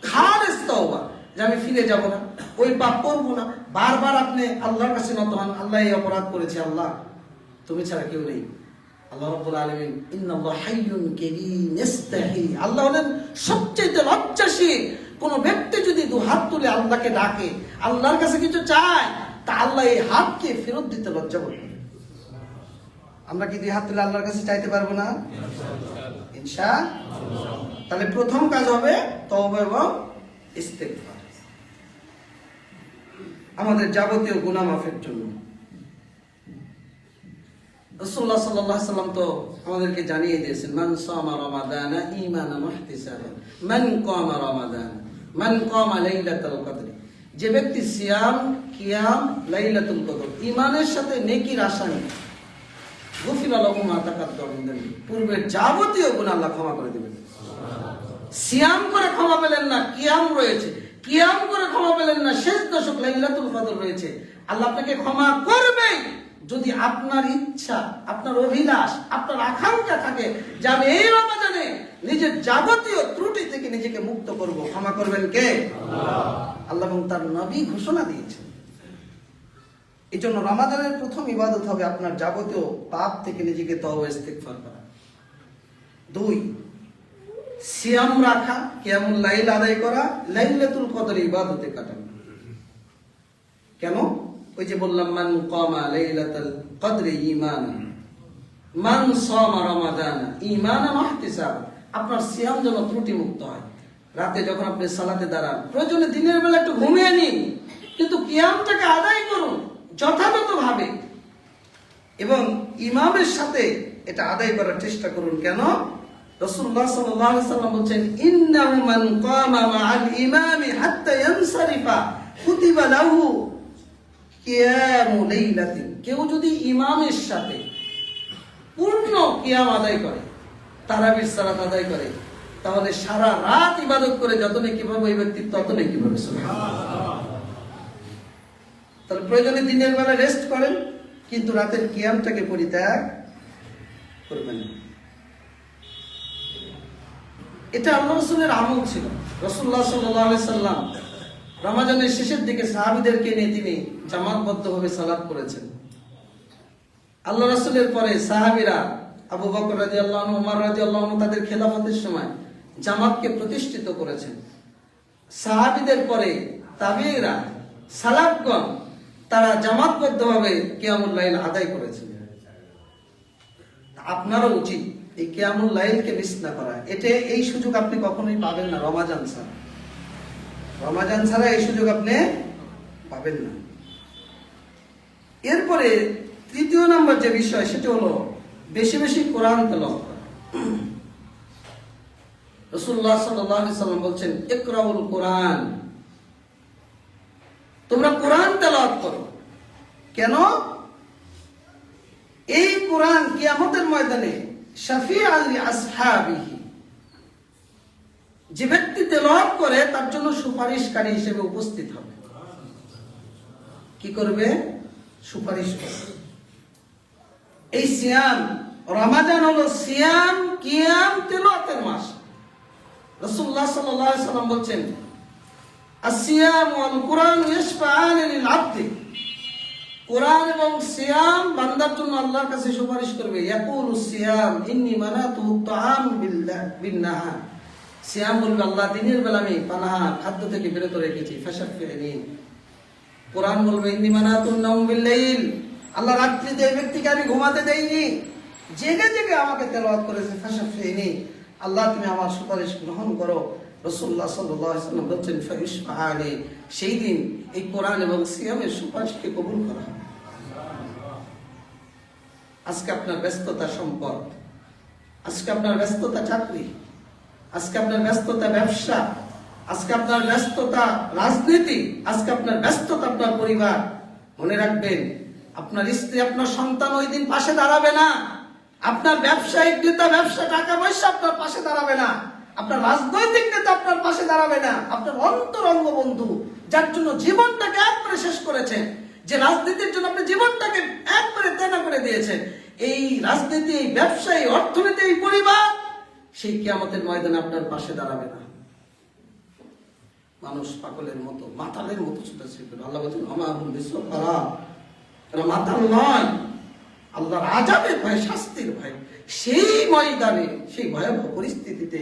A: খালেস তওবা, যে আমি ফিরে যাব না, ওই পাপ করবো না, বারবার আপনি আল্লাহর কাছে নত হন, আল্লাহ এই অপরাধ করেছে, আল্লাহ তুমি ছাড়া কেউ নেই। আল্লাহ রাব্বুল আলামিন, ইন্নাল্লাহা হাইয়ুন কারীম ইস্তাহি, আল্লাহ হলেন সবচেয়ে লজ্জাশীল। কোন ব্যক্তি যদি দু হাত তুলে আল্লাহকে ডাকে, আল্লাহর কাছে কিছু চায়, তা আল্লাহ এই হাতকে ফেরত দিতে লজ্জা বোধ করেন। আমরা কি দুই হাত তুলে আল্লাহর কাছে চাইতে পারবো না? ইনশাআল্লাহ। তাহলে প্রথম কাজ হবে তওবা এবং ইস্তিগফার, আমাদের যাবতীয় গুনাহ মাফের জন্য। রাসূলুল্লাহ সাল্লাল্লাহু আলাইহি ওয়াসাল্লাম তো আমাদেরকে জানিয়ে দিয়েছেন, মান সামা রমাদানা ঈমানান ওয়া ইহতিসাবান, মান কামা রমাদান, মান কামা লাইলাতুল কদর, যে ব্যক্তি সিয়াম, কিয়াম, লাইলাতুল কদর ঈমানের সাথে নেকির আশা নিয়ে, গুফিরা লাহু মা তাকাদ্দাম মিন যামবি, পূর্বের যাবতীয় গুনাহ আল্লাহ ক্ষমা করে দিবেন। সিয়াম করে ক্ষমা পেলেন না, কিয়াম রয়েছে, কিয়াম করে ক্ষমা পেলেন না, শেষ দশক লাইলাতুল কদর রয়েছে, আল্লাহ আপনাকে ক্ষমা করবেই। যদি আপনার ইচ্ছা, আপনার অভিলাষ, আপনার আকাঙ্ক্ষা থাকে যে আমি এই রমজানে নিজের যাবতীয় ত্রুটি থেকে নিজেকে মুক্ত করব, ক্ষমা করবেন কে? আল্লাহ এবং তার নবী ঘোষণা দিয়েছেন। এই জন্য রমাদানের প্রথম ইবাদত হবে আপনার যাবতীয় পাপ থেকে নিজেকে তওবা ইস্তিগফার করা। 2, সিয়াম রাখা, কিয়ামুল লাইল আদায় করা, লাইলাতুল কদর ইবাদতে কাটানো। কেন? ওই যে বললাম, মান কামা লাইলাতুল কদরি ঈমানান, মান সামা রমাদানা ঈমানান ওয়া ইহতিসাবান। আপনার সিয়াম যেন ত্রুটি মুক্ত হয়। রাতে যখন আপনি সালাতে দাঁড়ান, প্রয়োজনে দিনের বেলা একটু ঘুমিয়ে নিন, কিন্তু কিয়ামটাকে আদায় করুন যথাযথভাবে, এবং ইমামের সাথে এটা আদায় করার চেষ্টা করুন। কেন? রাসূলুল্লাহ সাল্লাল্লাহু আলাইহি ওয়াসাল্লাম বলেন, ইন্নাহু মান কামা মা'আল ইমামি হাত্তা ইয়ানসারিফা কুতিবা লাহু কিয়ামু লাইলাতিন। কেউ যদি ইমামের সাথে পূর্ণ কিয়াম আদায় করে, তারাবির সালাত আদায় করে, তাহলে সারা রাত ইবাদত করে যত নেকি পাবে ওই ব্যক্তি তত নেকি পাবে। সুবহানাল্লাহ। তাহলে প্রয়োজনে দিনের বেলা রেস্ট করেন, কিন্তু রাতের কিয়ামটাকে পরিত্যাগ করবেন না। এটা আল্লাহ রাসূলের আমল ছিল। রাসূলুল্লাহ সাল্লাল্লাহু আলাইহি সাল্লাম রমজানের শেষের দিকে সাহাবীদেরকে নিয়ে তিনি জামাতবদ্ধভাবে সালাত করেছেন। আল্লাহ রাসূলের পরে সাহাবীরা আবু বকর রাদিয়াল্লাহু আনহু, ওমর রাদিয়াল্লাহু আনহু তাদের খেলাফতের সময় জামাতকে প্রতিষ্ঠিত করেছেন। সাহাবীদের পরে তাবেঈরা, সালাফগণ তারা জামাতবদ্ধভাবে কিয়ামুল লাইল আদায় করেছেন। আপনারও উচিত এই কিয়ামুল লাইলকে মিস না করা, এই সুযোগ আপনি কখনোই পাবেন না রমাজান ছাড়া। রমাজান ছাড়া এই সুযোগ আপনি পাবেন না। এরপরে তৃতীয় নম্বর যে বিষয় সেটা হলো বেশি বেশি কোরআন তেলাওয়াত করা। রাসূলুল্লাহ সাল্লাল্লাহু আলাইহি সাল্লাম বলছেন, ইকরাউল কোরআন, তোমরা কোরআন তেলাওয়াত করো। কেন? এই কোরআন কিয়ামতের ময়দানে শাফিআল লিআসহাবিহি, যে ব্যক্তি তেলাওয়াত করে তার জন্য সুপারিশকারী হিসেবে উপস্থিত হবে। কি করবে? সুপারিশ করবে। এই সিয়াম, রমাজান হলো সিয়াম কিয়াম তেলাওয়াতের মাস। রাসূলুল্লাহ সাল্লাল্লাহু আলাইহি সাল্লাম বলছেন, আসিয়াম ওয়াল কুরআন ইয়াশফাআন লিল আবদি, কোরআন এবং সিয়াম বান্দার জন্য আল্লাহর কাছে সুপারিশ করবে। ইয়াকুলু সিয়াম ইন্নী মানাতু তাআম বিন-নাহার, সিয়াম বলবে আল্লাহ দিনের বেলা আমি পানাহা খাদ্য থেকে বিরত রেখেছি, ফাশাফিনি। কোরআন বলবে ইন্নী মানাতু নাওম বিল-লাইল, আল্লাহ রাত্রিতে এই ব্যক্তিকে আমি ঘুমাতে দেইনি, জেগে জেগে আমাকে তেলাওয়াত করেছে, ফাশাফিনি, আল্লাহ তুমি আমার সুপারিশ গ্রহণ করো। রাসূলুল্লাহ সাল্লাল্লাহু আলাইহি ওয়াসাল্লাম বলেন, ফাইশফাআনি, সেই দিন এই কোরআন এবং সিয়ামের সুপারিশকে কবুল করা হবে। আজকে আপনার ব্যস্ততা সম্পদ, আজকে আপনার ব্যস্ততা চাকরি, আজকে আপনার ব্যস্ততা ব্যবসা, আজকে আপনার ব্যস্ততা রাজনীতি, আজকে আপনার ব্যস্ততা আপনার পরিবার। মনে রাখবেন, আপনার স্ত্রী, আপনার সন্তান ওই দিন পাশে দাঁড়াবে না। আপনার ব্যবসায়িক নেতা, ব্যবসা, টাকা পয়সা আপনার পাশে দাঁড়াবে না। আপনার রাজনৈতিক নেতা আপনার পাশে দাঁড়াবে না। আপনার অন্তরঙ্গ বন্ধু, যার জন্য জীবনটাকে একবারে শেষ করেছেন, যে রাজনীতির জন্য আপনি জীবনটাকে একবারে তেনা করে দিয়েছেন, এই রাজনীতি, এই ব্যবসা, এই অর্থনীতি, এই পরিবার, সেই কিয়ামতের ময়দানে আপনার পাশে দাঁড়াবে না। মানুষ পাগলের মতো, মাতালের মতো ছুটাছুটি করে। আল্লাহ বলছেন, আমাহুম বিসফারা, এরা মাতাল নয়, আল্লাহর আযাবের ভয়, শাস্তির ভয়। সেই ময়দানে, সেই ভয়াবহ পরিস্থিতিতে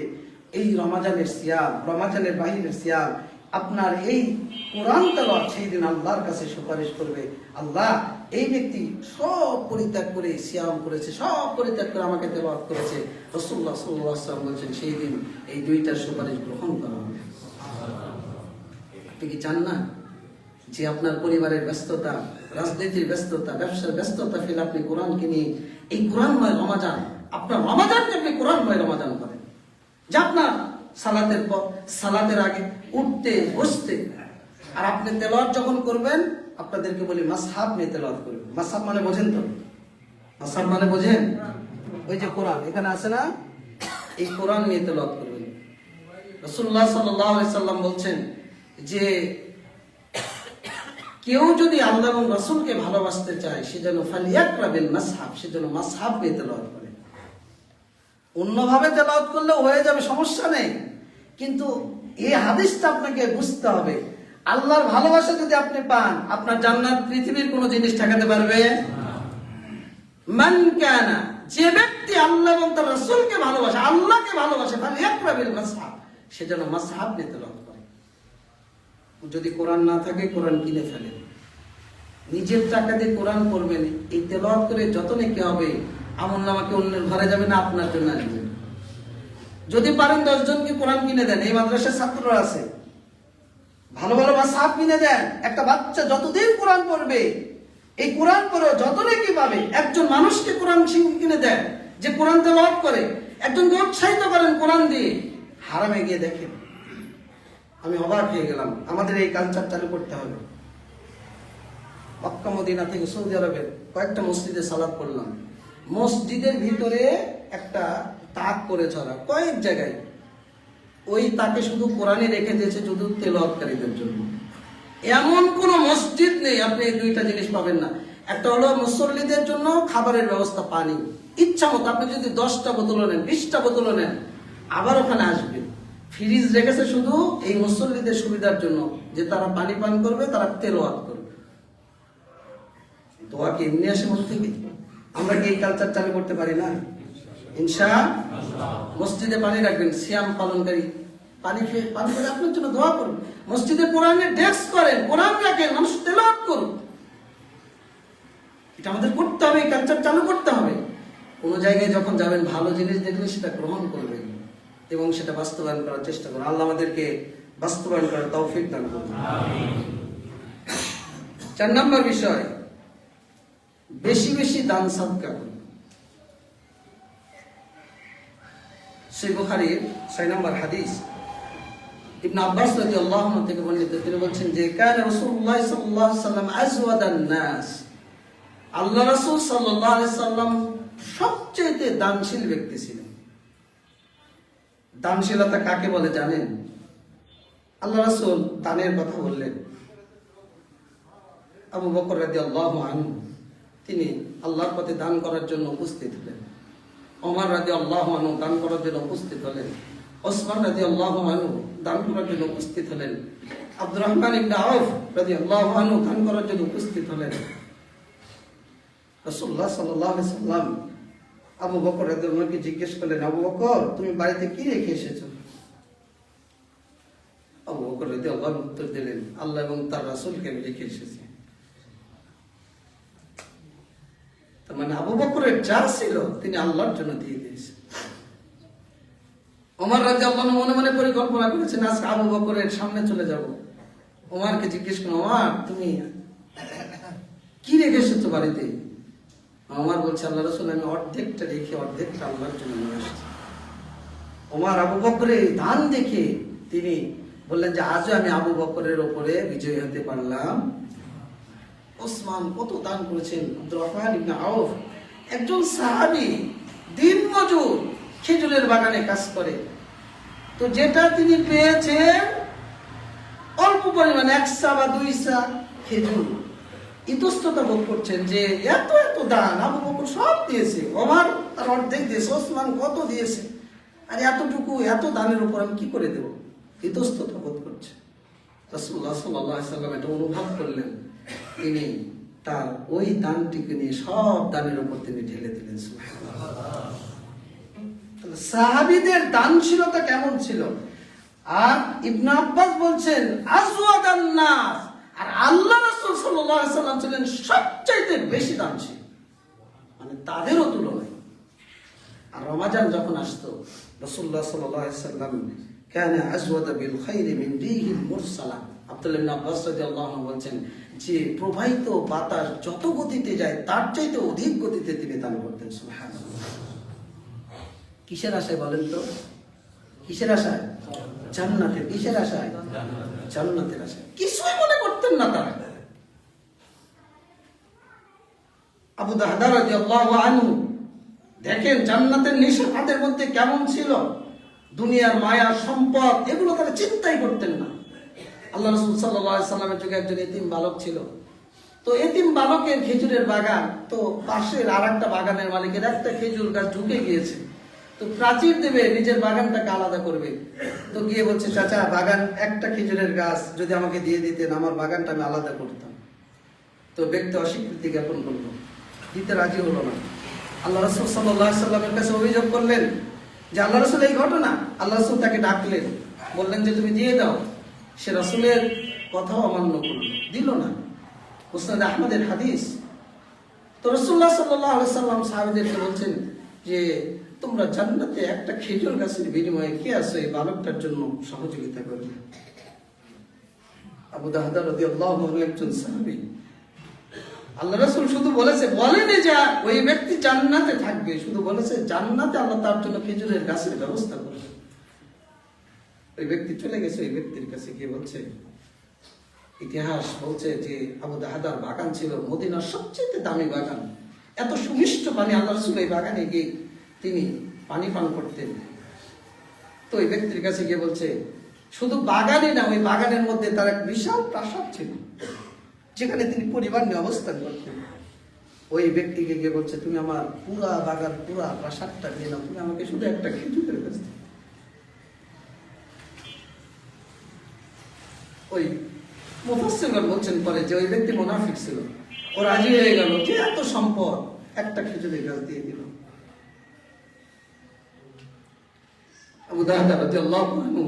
A: এই রমাজানের সিয়াম, রমাজানের বাহিরের সিয়াম, আপনার এই কোরআন তেলাওয়াত সেই দিন আল্লাহর কাছে সুপারিশ করবে। আল্লাহ, এই ব্যক্তি সব পরিত্যাগ করে সিয়াম করেছে, সব পরিত্যাগ করে আমাকে তেলাওয়াত করেছে। রাসূলুল্লাহ সাল্লাল্লাহু আলাইহি ওয়াসাল্লাম বলেছেন, সেই দিন এই দুইটার সুপারিশ গ্রহণ করা হবে। আপনি কি চান না যে আপনার পরিবারের ব্যস্ততা, রাজনীতির ব্যস্ততা, ব্যবসার ব্যস্ততা ফেলে আপনি কোরআনকে নিয়ে এই কোরআনময় রমাজান, আপনার রমাজানকে আপনি কোরআনময় রমাজান করেন, যে আপনার সালাতের পর, সালাতের আগে উঠতে বসতে, আর আপনি তেলাওয়াত যখন করবেন, আপনাদেরকে বলি মাসহাব নিয়ে তেলাওয়াত করবেন। মাসহাব মানে বোঝেন তো? মাসহাব মানে বোঝেন? ওই যে কোরআন এখানে আছে না, এই কোরআন নিয়ে তেলাওয়াত করবেন। রাসূলুল্লাহ সাল্লাল্লাহু আলাইহি সাল্লাম বলছেন যে কেউ যদি আল্লাহ এবং রাসূলকে ভালোবাসতে চায়, সে যেন ফালিয়াকরা বিল মাসহাব, সে যেন মাসহাব নিয়ে তেলাওয়াত করে। অন্যভাবে তেলাওয়াত করলে হয়ে যাবে, সমস্যা নেই, কিন্তু এই হাদিসটা আপনাকে বুঝতে হবে। আল্লাহর ভালোবাসা যদি আপনি পান, আপনার জান্নাত পৃথিবীর কোনো জিনিস ঠেকাতে পারবে না। মান কানা, যে ব্যক্তি আল্লাহ এবং তার রাসূলকে ভালোবাসে, আল্লাহকে ভালোবাসে, ফালিয়াকরা বিল মাসহাব, সে যেন মাসহাব নিয়ে তেলাওয়াত করে। যদি কোরআন না থাকে, কোরআন কিনে ফেলেন, নিজের টাকা দিয়ে কোরআন পড়বেন, এই তেলাওয়াত করে যত নেকি হবে, আমলনামাকে অন্যের ঘরে যাবে না, আপনার জন্য আসবে। যদি পারেন 10 জনকে কোরআন কিনে দেন, এই মাদ্রাসার ছাত্ররা আছে, ভালো ভালো মাসহাব কিনে দেন। একটা বাচ্চা যতদিন কোরআন পড়বে, এই কোরআন পড়ে যত নেকি পাবে। একজন মানুষকে কোরআন কিনে দেন যে কোরআন তেলাওয়াত করে, একজনকে উৎসাহিত করেন কোরআন দিয়ে। হারামে গিয়ে দেখেন, আমি অবাক হয়ে গেলাম। আমাদের এই কালচার চালু করতে হবে। মক্কা মদিনা থেকে সৌদি আরবের কয়েকটা মসজিদে সালাত পড়লাম, মসজিদের ভিতরে একটা তাক করে ছড়া, কয়েক জায়গায় ওই তাকে শুধু কোরআনে রেখে দিয়েছে, শুধু তেলাওয়াতকারীদের জন্য। এমন কোন মসজিদ নেই আপনি এই দুইটা জিনিস পাবেন না। একটা হলো মুসল্লিদের জন্য খাবারের ব্যবস্থা, পানি ইচ্ছা মতো, আপনি যদি 10টা বোতল নেন, 20টা বোতল নেন, আবার ওখানে আসবে। ফ্রিজ রেখেছে শুধু এই মুসল্লিদের সুবিধার জন্য, যে তারা পানি পান করবে, তারা তেলাওয়াত করবে। দোয়া কি এমনি আসে মন থেকে? আমরা কি এই কালচার চালু করতে পারি না? ইনশাআল্লাহ। মসজিদে পানি রাখবেন, সিয়াম পালনকারী পানি করে আপনার জন্য দোয়া করুন। মসজিদে কোরআনের ডেস্ক করেন, কোরআন রাখেন, মানুষ তেলাওয়াত করুন। এটা আমাদের করতে হবে, এই কালচার চালু করতে হবে। কোনো জায়গায় যখন যাবেন ভালো জিনিস দেখলে সেটা গ্রহণ করবেন এবং সেটা বাস্তবায়ন করার চেষ্টা করুন। আল্লাহ আমাদেরকে বাস্তবায়ন করার তৌফিক দান করুন। 4 নম্বর বিষয়, বেশি বেশি দান সাদকা করুন। সহিহ বুখারীর 6 নম্বর হাদিস, ইবনে আব্বাস রাদিয়াল্লাহু আনহু থেকে বর্ণিত, তিনি বলছেন যে কানা রাসূলুল্লাহ সাল্লাল্লাহু আলাইহি সাল্লাম আজওয়াদান নাস, আল্লাহ রাসূল সাল্লাল্লাহু আলাইহি সাল্লাম সবচেয়ে দানশীল ব্যক্তি ছিলেন। দানশীলতা কাকে বলে জানেন? আল্লাহ রাসূল দানের কথা বললেন, আবু বকর রাদিয়াল্লাহু আনহু তিনি আল্লাহর পথে দান করার জন্য উপস্থিত হলেন। ওমর রাদিয়াল্লাহু আনহু দান করার জন্য উপস্থিত হলেন। ওসমান রাদিয়াল্লাহু আনহু দান করার জন্য উপস্থিত হলেন। আব্দুর রহমান ইবনে আউফ রাদিয়াল্লাহু আনহু দান করার জন্য উপস্থিত হলেন। রাসূলুল্লাহ সাল্লাল্লাহু আলাইহি সাল্লাম আবু বকর রাদিয়াল্লাহু আনহুকে জিজ্ঞেস করলেন, আবু বকর তুমি বাড়িতে কি রেখে এসেছো? আবু বকর রাদিয়াল্লাহু আনহু উত্তর দিলেন, আল্লাহ এবং তার রাসূলকে আমি রেখে এসেছি। তার মানে আবু বকরের যা ছিল তিনি আল্লাহর জন্য দিয়ে দিয়েছেন। ওমর রাদিয়াল্লাহু আনহু মনে মনে পরিকল্পনা করেছেন আজকে আবু বকরের সামনে চলে যাব। ওমরকে জিজ্ঞেস করলেন, ওমর তুমি কি রেখে এসেছো বাড়িতে? ওমর বলছে, আল্লাহ রাসূল আমি অর্ধেকটা রেখে অর্ধেকটা আল্লাহর জন্য নিয়ে আসছি। ওমর আবু বকরের দান দেখে তিনি বললেন যে আজও আমি আবু বকরের উপরে বিজয়ী হতে পারলাম। ওসমান কত দান করেছেন। আব্দুর রহমান ইবনে আউফ একজন সাহাবী, দিনমজুর, খেজুরের বাগানে কাজ করে। তো যেটা তিনি পেয়েছেন অল্প পরিমাণে 1 সা বা 2 সা খেজুর, ইতস্ততা বোধ করছেন যে এত এত দান আবু বকর সব দিয়েছে, ওমর তার অর্ধেক দিয়েছে, ওসমান কত দিয়েছে, আর এতটুকু এত দানের উপর আমি কি করে দেব, ইতস্ততা বোধ করছে। রাসূলুল্লাহ সাল্লাল্লাহু আলাইহি সাল্লাম এটা অনুভব করলেন, তিনি তার ওই দানটিকে নিয়ে সব দানের উপর তিনি ঢেলে দিলেন। সাহাবীদের দানশীলতা কেমন ছিল? আর ইবনে আব্বাস বলছেন আজওয়াদান নাস, আর আল্লাহ রাসূল সাল্লাল্লাহু আলাইহি সাল্লাম ছিলেন সবচেয়ে বেশি দানশীল, মানে তাদেরও তুলনায়। আর রমজান যখন আসতো রাসূলুল্লাহ সাল্লাল্লাহু আলাইহি সাল্লাম কানা আজওয়াদা বিল খাইরি মিন রিহিল মুরসালা। আব্দুল্লাহ ইবনে আব্বাস রাদিয়াল্লাহু আনহু বলেন যে প্রবাহিত বাতাস যত গতিতে যায় তার চাইতে অধিক গতিতে তিনি দান করতেন। সুবহানাল্লাহ। কিসের আশায় বলেন তো? কিসের আশায়? জান্নাতের। কিসের আশায়? জান্নাতের আশায়। কিছুই মনে করতেন না তারা। আবু দাহদা রাদিয়াল্লাহু আনহু দেখেন জান্নাতের নেশা তাদের মধ্যে কেমন ছিল। দুনিয়ার মায়া, সম্পদ এগুলো তারা চিন্তাই করতেন না। আল্লাহ রাসূল সাল্লাল্লাহু আলাইহি সাল্লামের যুগে একজন এতিম বালক ছিল। তো এতিম বালকের খেজুরের বাগান, তো পাশের আরেকটা বাগানের মালিকের একটা খেজুর গাছ ঢুকে গিয়েছে। তো প্রাচীর দেবে, নিজের বাগানটাকে আলাদা করবে। তো গিয়ে বলছে, চাচা বাগান একটা খেজুরের গাছ যদি আমাকে দিয়ে দিতেন আমার বাগানটা আমি আলাদা করতাম। তো ব্যক্তি অস্বীকৃতি জ্ঞাপন করলো, দিতে রাজি হলো না। আল্লাহ রাসূল সাল্লাল্লাহু আলাইহি সাল্লামের কাছে অভিযোগ করলেন যে আল্লাহ রাসূল এই ঘটনা। আল্লাহ রাসূল তাকে ডাকলেন, বললেন যে তুমি দিয়ে দাও। সে রাসূলের কথাও অমান্য করলো, দিল না। মুসনাদ আহমদের হাদিস। তো রাসূলুল্লাহ সাল্লাল্লাহু আলাইহি সাল্লাম সাহাবীদেরকে বলছেন যে তোমরা জান্নাতে একটা খেজুর গাছের বিনিময়ে কে আছে এই বালকটার জন্য সহযোগিতা করবে? আবু দাহদা রাদিয়াল্লাহু আনহু একজন সাহাবী। আল্লাহ রাসূল শুধু বলেনি যে ওই ব্যক্তি জান্নাতে থাকবে, শুধু বলেছে জান্নাতে আল্লাহ তার জন্য খেজুরের গাছের ব্যবস্থা করবে। ওই ব্যক্তি চলে গেছে, ওই ব্যক্তির কাছে গিয়ে বলছে, ইতিহাস বলছে যে আবু দাহদার বাগান ছিল মদিনার সবচেয়ে দামি বাগান। এত সুমিষ্ট পানি আল্লাহ রাসূল এই বাগানে গিয়ে তিনি পানি পান করতেন। তো ওই ব্যক্তির কাছে গিয়ে বলছে, শুধু বাগানই না, ওই বাগানের মধ্যে তার এক বিশাল প্রাসাদ ছিল যেখানে তিনি পরিবার নিয়ে অবস্থান করতেন। ওই ব্যক্তিকে গিয়ে বলছে, তুমি আমার পুরা বাগান, পুরা প্রাসাদটা নিয়ে নাও, তুমি আমাকে শুধু একটা খেজুরের গাছ দাও। ওই মুফাসসিরগণ বলছেন পরে যে ওই ব্যক্তি মুনাফিক ছিল, ও রাজি হয়ে গেল যে এত সম্পদ একটা খেজুরের গাছ দিয়ে দিল। আবু দাহদা রাদিয়াল্লাহু আনহু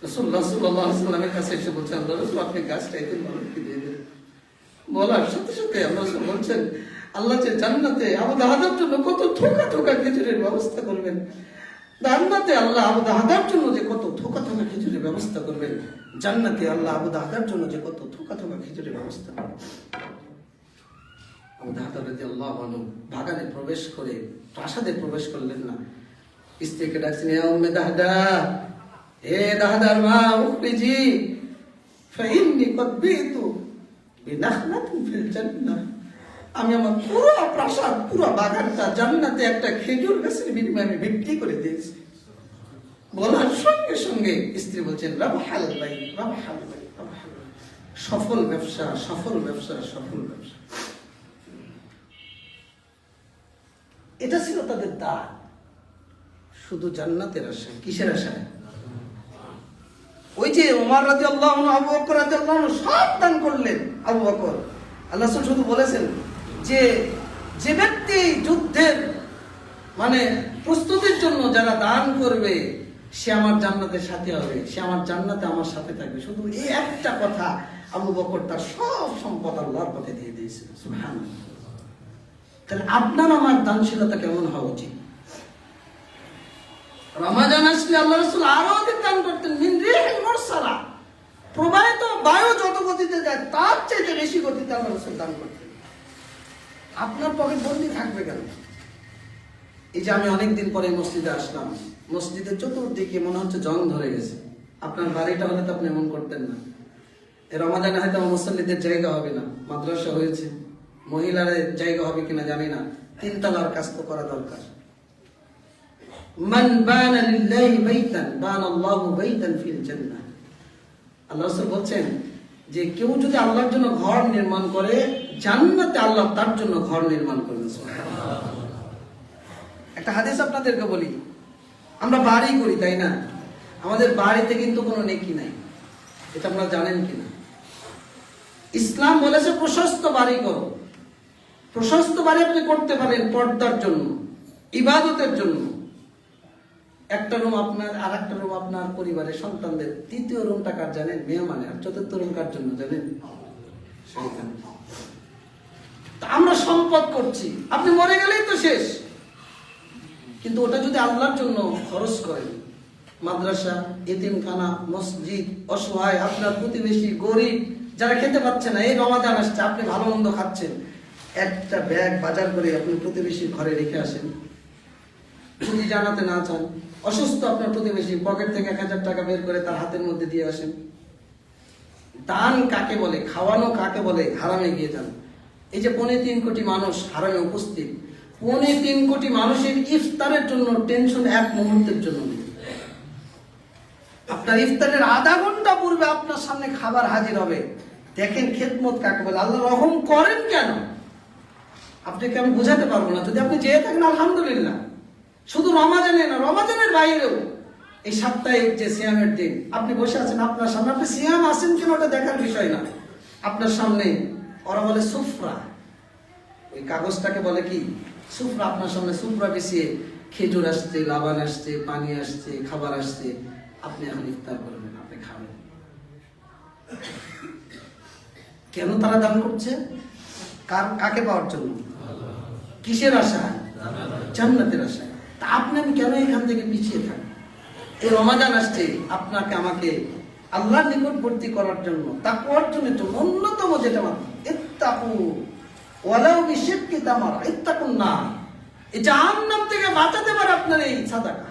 A: রাসূলুল্লাহ সাল্লাল্লাহু আলাইহি ওয়াসাল্লামের কাছে এসে বলছেন, আল্লাহ রাসূল আপনি গাছটা এতে বালককে দিয়ে দিলেন। বলার সাথে সাথে আল্লাহ রাসূল বলছেন, আল্লাহ যে জান্নাতে আবু দাহাদার জন্য কত থোকা থোকা খেজুরের ব্যবস্থা করবেন, জান্নাতে আল্লাহ আবু দাহাদার জন্য যে কত থোকা থোকা খেজুরের ব্যবস্থা করবেন, জান্নাতে আল্লাহ আবু দাহাদার জন্য যে কত থোকা থোকা খেজুরের ব্যবস্থা করবেন। আবু দাহাদা রাদিয়াল্লাহু আনহু বাগানে প্রবেশ করে প্রাসাদে প্রবেশ করলেন না, স্ত্রীকে ডাকছেন, ইয়া উম্মে দাহদা, হে দাহদার মা, উখরিজি ফাইন্নী কদ বিতু বিনাখলাতিন ফিল জান্নাহ। আমি আমার পুরো প্রাসাদ, পুরো বাগানটা জান্নাতে একটা খেজুর গাছের বিনিময়ে আমি বিক্রি করে দিয়েছি। বলার সঙ্গে সঙ্গে স্ত্রী বলছেন, রাবহাল ভাই, রাবহাল ভাই, রাবহাল। সফল ব্যবসা, সফল ব্যবসা, সফল ব্যবসা। এটা ছিল তাদের দান, শুধু জান্নাতের আশায়। কিসের আশায়? ওই যে ওমর রাদিয়াল্লাহু আনহু, আবু বকর রাদিয়াল্লাহু আনহু সব দান করলেন। আবু বকর, আল্লাহ শুধু বলেছেন যে যে ব্যক্তি যুদ্ধের মানে প্রস্তুতির জন্য যারা দান করবে সে আমার জান্নাতের সাথে হবে, সে আমার জান্নাতে আমার সাথে থাকবে। শুধু এই একটা কথা আবু বকর তার সব সম্পদ আল্লাহর পথে দিয়ে দিয়েছিল। সুবহানাল্লাহ। তাহলে আপনার আমার দানশীলতা কেমন হওয়া উচিত? রমাজান আসলে আল্লাহ রাসূল আরো অধিক দান করতেন। মিন রিহিল মুরসালা, প্রবাহিত বায়ু যত গতিতে যায় তার চেয়ে বেশি গতিতে আল্লাহ রাসূল দান করতেন। আপনার পকেট বন্দি থাকবে কেন? এই যে আমি অনেকদিন পরে মসজিদে আসলাম, মসজিদের চতুর্দিকে মনে হচ্ছে জং ধরে গেছে। আপনার বাড়িটা হলে তো আপনি এমন করতেন না। এই রমাজানে হয়তো মুসল্লিদের জায়গা হবে না, মাদ্রাসা হয়েছে, মহিলাদের জায়গা হবে কিনা জানি না, 3 তলার কাজ তো করা দরকার। মান বানা লিল্লাহি বাইতান বানাল্লাহু বাইতান ফিল জান্নাহ। আল্লাহ রাসূল বলছেন যে কেউ যদি আল্লাহর জন্য ঘর নির্মাণ করে, জান্নাতে আল্লাহ তার জন্য ঘর নির্মাণ করবেন। সুবহানাল্লাহ। একটা হাদিস আপনাদেরকে বলি, আমরা বাড়ি করি তাই না? আমাদের বাড়িতে কিন্তু কোনো নেকি নাই, এটা আপনারা জানেন কিনা? ইসলাম বলেছে প্রশস্ত বাড়ি করো। প্রশস্ত বাড়ি আপনি করতে পারেন পর্দার জন্য, ইবাদতের জন্য। একটা রুম আপনার, আর একটা রুম আপনার পরিবারের সন্তানদের, 3য় রুমটা কার জানেন? মেহমানের। আর 4র্থ রুম কার জন্য জানেন? আমরা সম্পদ করছি, আপনি মরে গেলেই তো শেষ। কিন্তু ওটা যদি আল্লাহর জন্য খরচ করেন, মাদ্রাসা, এতিমখানা, মসজিদ, অসহায়, আপনার প্রতিবেশী, গরিব যারা খেতে পাচ্ছে না, এই রমাজান আসছে, আপনি ভালো মন্দ খাচ্ছেন, একটা ব্যাগ বাজার করে আপনি প্রতিবেশীর ঘরে রেখে আসেন। যদি জানাতে না চান, অসুস্থ আপনার প্রতিবেশী, পকেট থেকে 1000 টাকা বের করে তার হাতের মধ্যে দিয়ে আসেন। দান কাকে বলে, খাওয়ানো কাকে বলে? হারামে গিয়ে যান। এই যে 3.25 কোটি মানুষ হারামে উপস্থিত, 3.25 কোটি মানুষের ইফতারের জন্য টেনশন এক মুহূর্তের জন্য নেই। আপনার ইফতারের আধা ঘন্টা পূর্বে আপনার সামনে খাবার হাজির হবে। দেখেন খেদমত কাকে বলে, আল্লাহ রহম করেন কেন আপনাকে আমি বোঝাতে পারবো না। যদি আপনি চেয়ে থাকেন আলহামদুলিল্লাহ। শুধু রমাজানে না, রমাজানের বাইরেও এই সাপ্তাহিক যে সিয়ামের দিন আপনি বসে আছেন, আপনার সামনে আপনি সিয়াম আছেন কিনা ওটা দেখার বিষয় না, আপনার সামনে ওরা বলে সুফরা, ওই কাগজটাকে বলে কি সুফরা। আপনার সামনে সুফরা বিছিয়ে খেজুর আসছে, লাবান আসছে, পানি আসছে, খাবার আসছে, আপনি এখন ইফতার করবেন, আপনি খাবেন। কেন তারা দান করছে? কাকে পাওয়ার জন্য? কিসের আশা? জান্নাতের আশা। তা আপনি আমি কেন এখান থেকে পিছিয়ে থাকি? এই রমাজান আসছে আপনাকে আমাকে আল্লাহর নিকটবর্তী করার জন্য, তাকওয়ার জন্য অন্যতম যেটা ইত্তাকু ওয়ালাউ বিশিক্কি তামারা, ইত্তাকুন নার। এই জাহান্নাম থেকে বাঁচাতে পারে আপনার এই সাদাকা,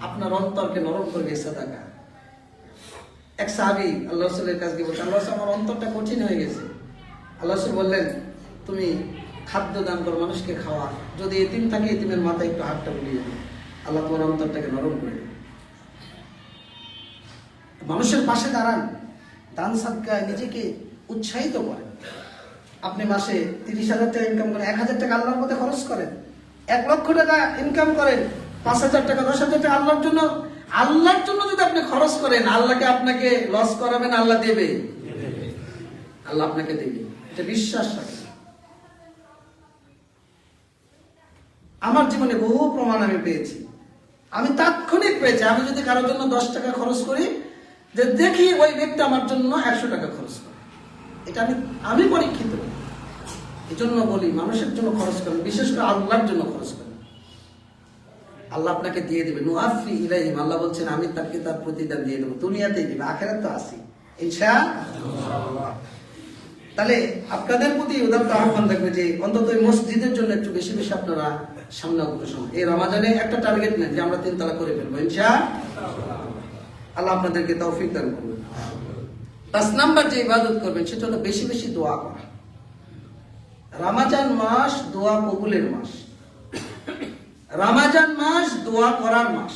A: আপনার অন্তরকে নরম করবে এই সাদাকা। এক সাহাবী আল্লাহ রাসূলের কাছে গিয়ে বললেন, আল্লাহ রাসূল আমার অন্তরটা কঠিন হয়ে গেছে। আল্লাহ রাসূল বললেন, তুমি খাদ্য দান করো, মানুষকে খাওয়া, যদি এতিম থাকে এতিমের মাথায় একটু হাতটা বুলিয়ে দেবে, আল্লাহ তোমার অন্তরটাকে নরম করে দেবে। মানুষের পাশে দাঁড়ান, দান সাদকায় নিজেকে উৎসাহিত করেন। আপনি মাসে 30,000 টাকা ইনকাম করেন, 1,000 টাকা আল্লাহর পথে খরচ করেন। 1 লক্ষ টাকা ইনকাম করেন, 5,000 টাকা 10,000 টাকা আল্লাহর জন্য যদি আপনি খরচ করেন, আল্লাহকে আপনাকে লস করাবেন, আল্লাহ দেবে, আল্লাহ আপনাকে দেবে, এটা বিশ্বাস রাখেন। আমার জীবনে বহু প্রমাণ আমি পেয়েছি, আমি তাৎক্ষণিক পেয়েছি। আমি যদি কারোর জন্য 10 টাকা খরচ করি, যে দেখি ওই ব্যক্তি আমার জন্য 100 টাকা খরচ করে, এটা আমি পরীক্ষিত। এই জন্য বলি মানুষের জন্য খরচ করেন, বিশেষ করে আল্লাহর জন্য খরচ করেন, আল্লাহ আপনাকে দিয়ে দেবে। নুআফি ইলাইহিম, আল্লাহ বলছেন আমি তাকে তার প্রতিদান দিয়ে দেবো, দুনিয়াতেই দিবে, আখিরাত তো আসি ইনশাআল্লাহ। তাহলে আপনাদের প্রতি উদাত্ত আহ্বান থাকবে যে অন্তত এই মসজিদের জন্য একটু বেশি বেশি আপনারা সামনে অগ্রসর। এই রমাজানে একটা টার্গেট নেন যে আমরা 3 তালা করে ফেলবো ইনশাআল্লাহ। আল্লাহ আপনাদেরকে তৌফিক দান করবেন। 5 নাম্বার যে ইবাদত করবেন সেটা হলো বেশি বেশি দোয়া করা। রমজান মাস দোয়া কবুলের মাস, রমজান মাস দোয়া করার মাস।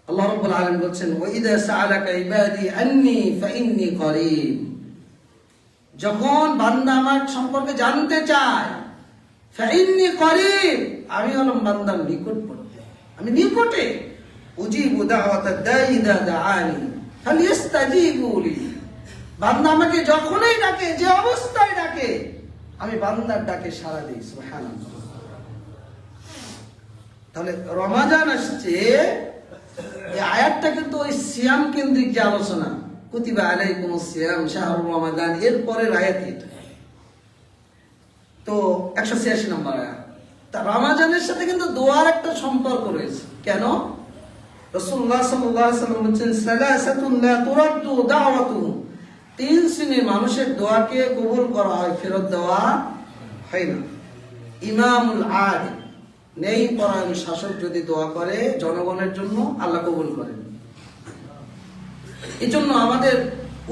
A: আল্লাহ রাব্বুল আলামিন বলেন ওয়াইদা সাআলাকা ইবাদি আন্নী ফাইন্নী করিব, যখন বান্দা আমার সম্পর্কে জানতে চায়, ফাইন্নী করিব, আমি হলাম বান্দার নিকটবর্তী, আমি নিকটে। উজিবু দাওয়াতাদ দাঈ ইযা দাআনি ফালইস্তাজিবু লি, বান্দা আমাকে যখনই ডাকে, যে অবস্থায় ডাকে, আমি বান্দার ডাকে সাড়া দিই। সুবহানাল্লাহ। তাহলে রমজান আসছে, এই আয়াতটা কিন্তু ওই সিয়াম কেন্দ্রিক যে আলোচনা, কুতিবা আলাইকুমুস সিয়াম শাহরুর রমাদান, এর পরের আয়াত এটা। তো 186 নম্বর আয়াত। তা রমজানের সাথে কিন্তু দোয়ার একটা সম্পর্ক রয়েছে। কেন? রাসূলুল্লাহ সাল্লাল্লাহু আলাইহি ওয়াসাল্লাম বলেছেন সালাসাতুন লা তুরাদ্দু দাওয়াতুহুম, 3 শ্রেণীর মানুষের দোয়াকে কবুল করা হয়, ফেরত দেওয়া হয় না। ইমামুল আদিল, নেই পরায়ণ শাসক যদি দোয়া করে জনগণের জন্য, আল্লাহ কবুল করেন। এই জন্য আমাদের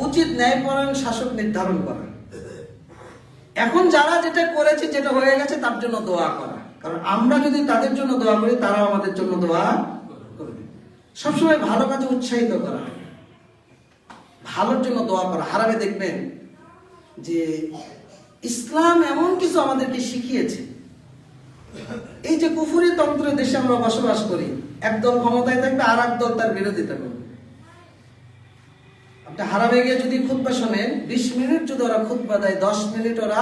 A: উচিত ন্যায়পরায়ণ শাসক নির্ধারণ করা। এখন যারা যেটা করেছে, যেটা হয়ে গেছে, তার জন্য দোয়া করা। কারণ আমরা যদি তাদের জন্য দোয়া করি, তারাও আমাদের জন্য দোয়া করবে। সবসময় ভালো কাজে উৎসাহিত করা, ভালোর জন্য দোয়া করা। হারামে দেখবেন যে ইসলাম এমন কিছু আমাদেরকে শিখিয়েছে। এই যে কুফরি তন্ত্রের দেশে আমরা বসবাস করি, একদল ক্ষমতায় থাকবে আর এক দল তার বিরোধিতা করবে। আপনি হারামে গিয়ে যদি খুতবা শোনেন, 20 মিনিট যদি ওরা খুতবা দেয়, 10 মিনিট ওরা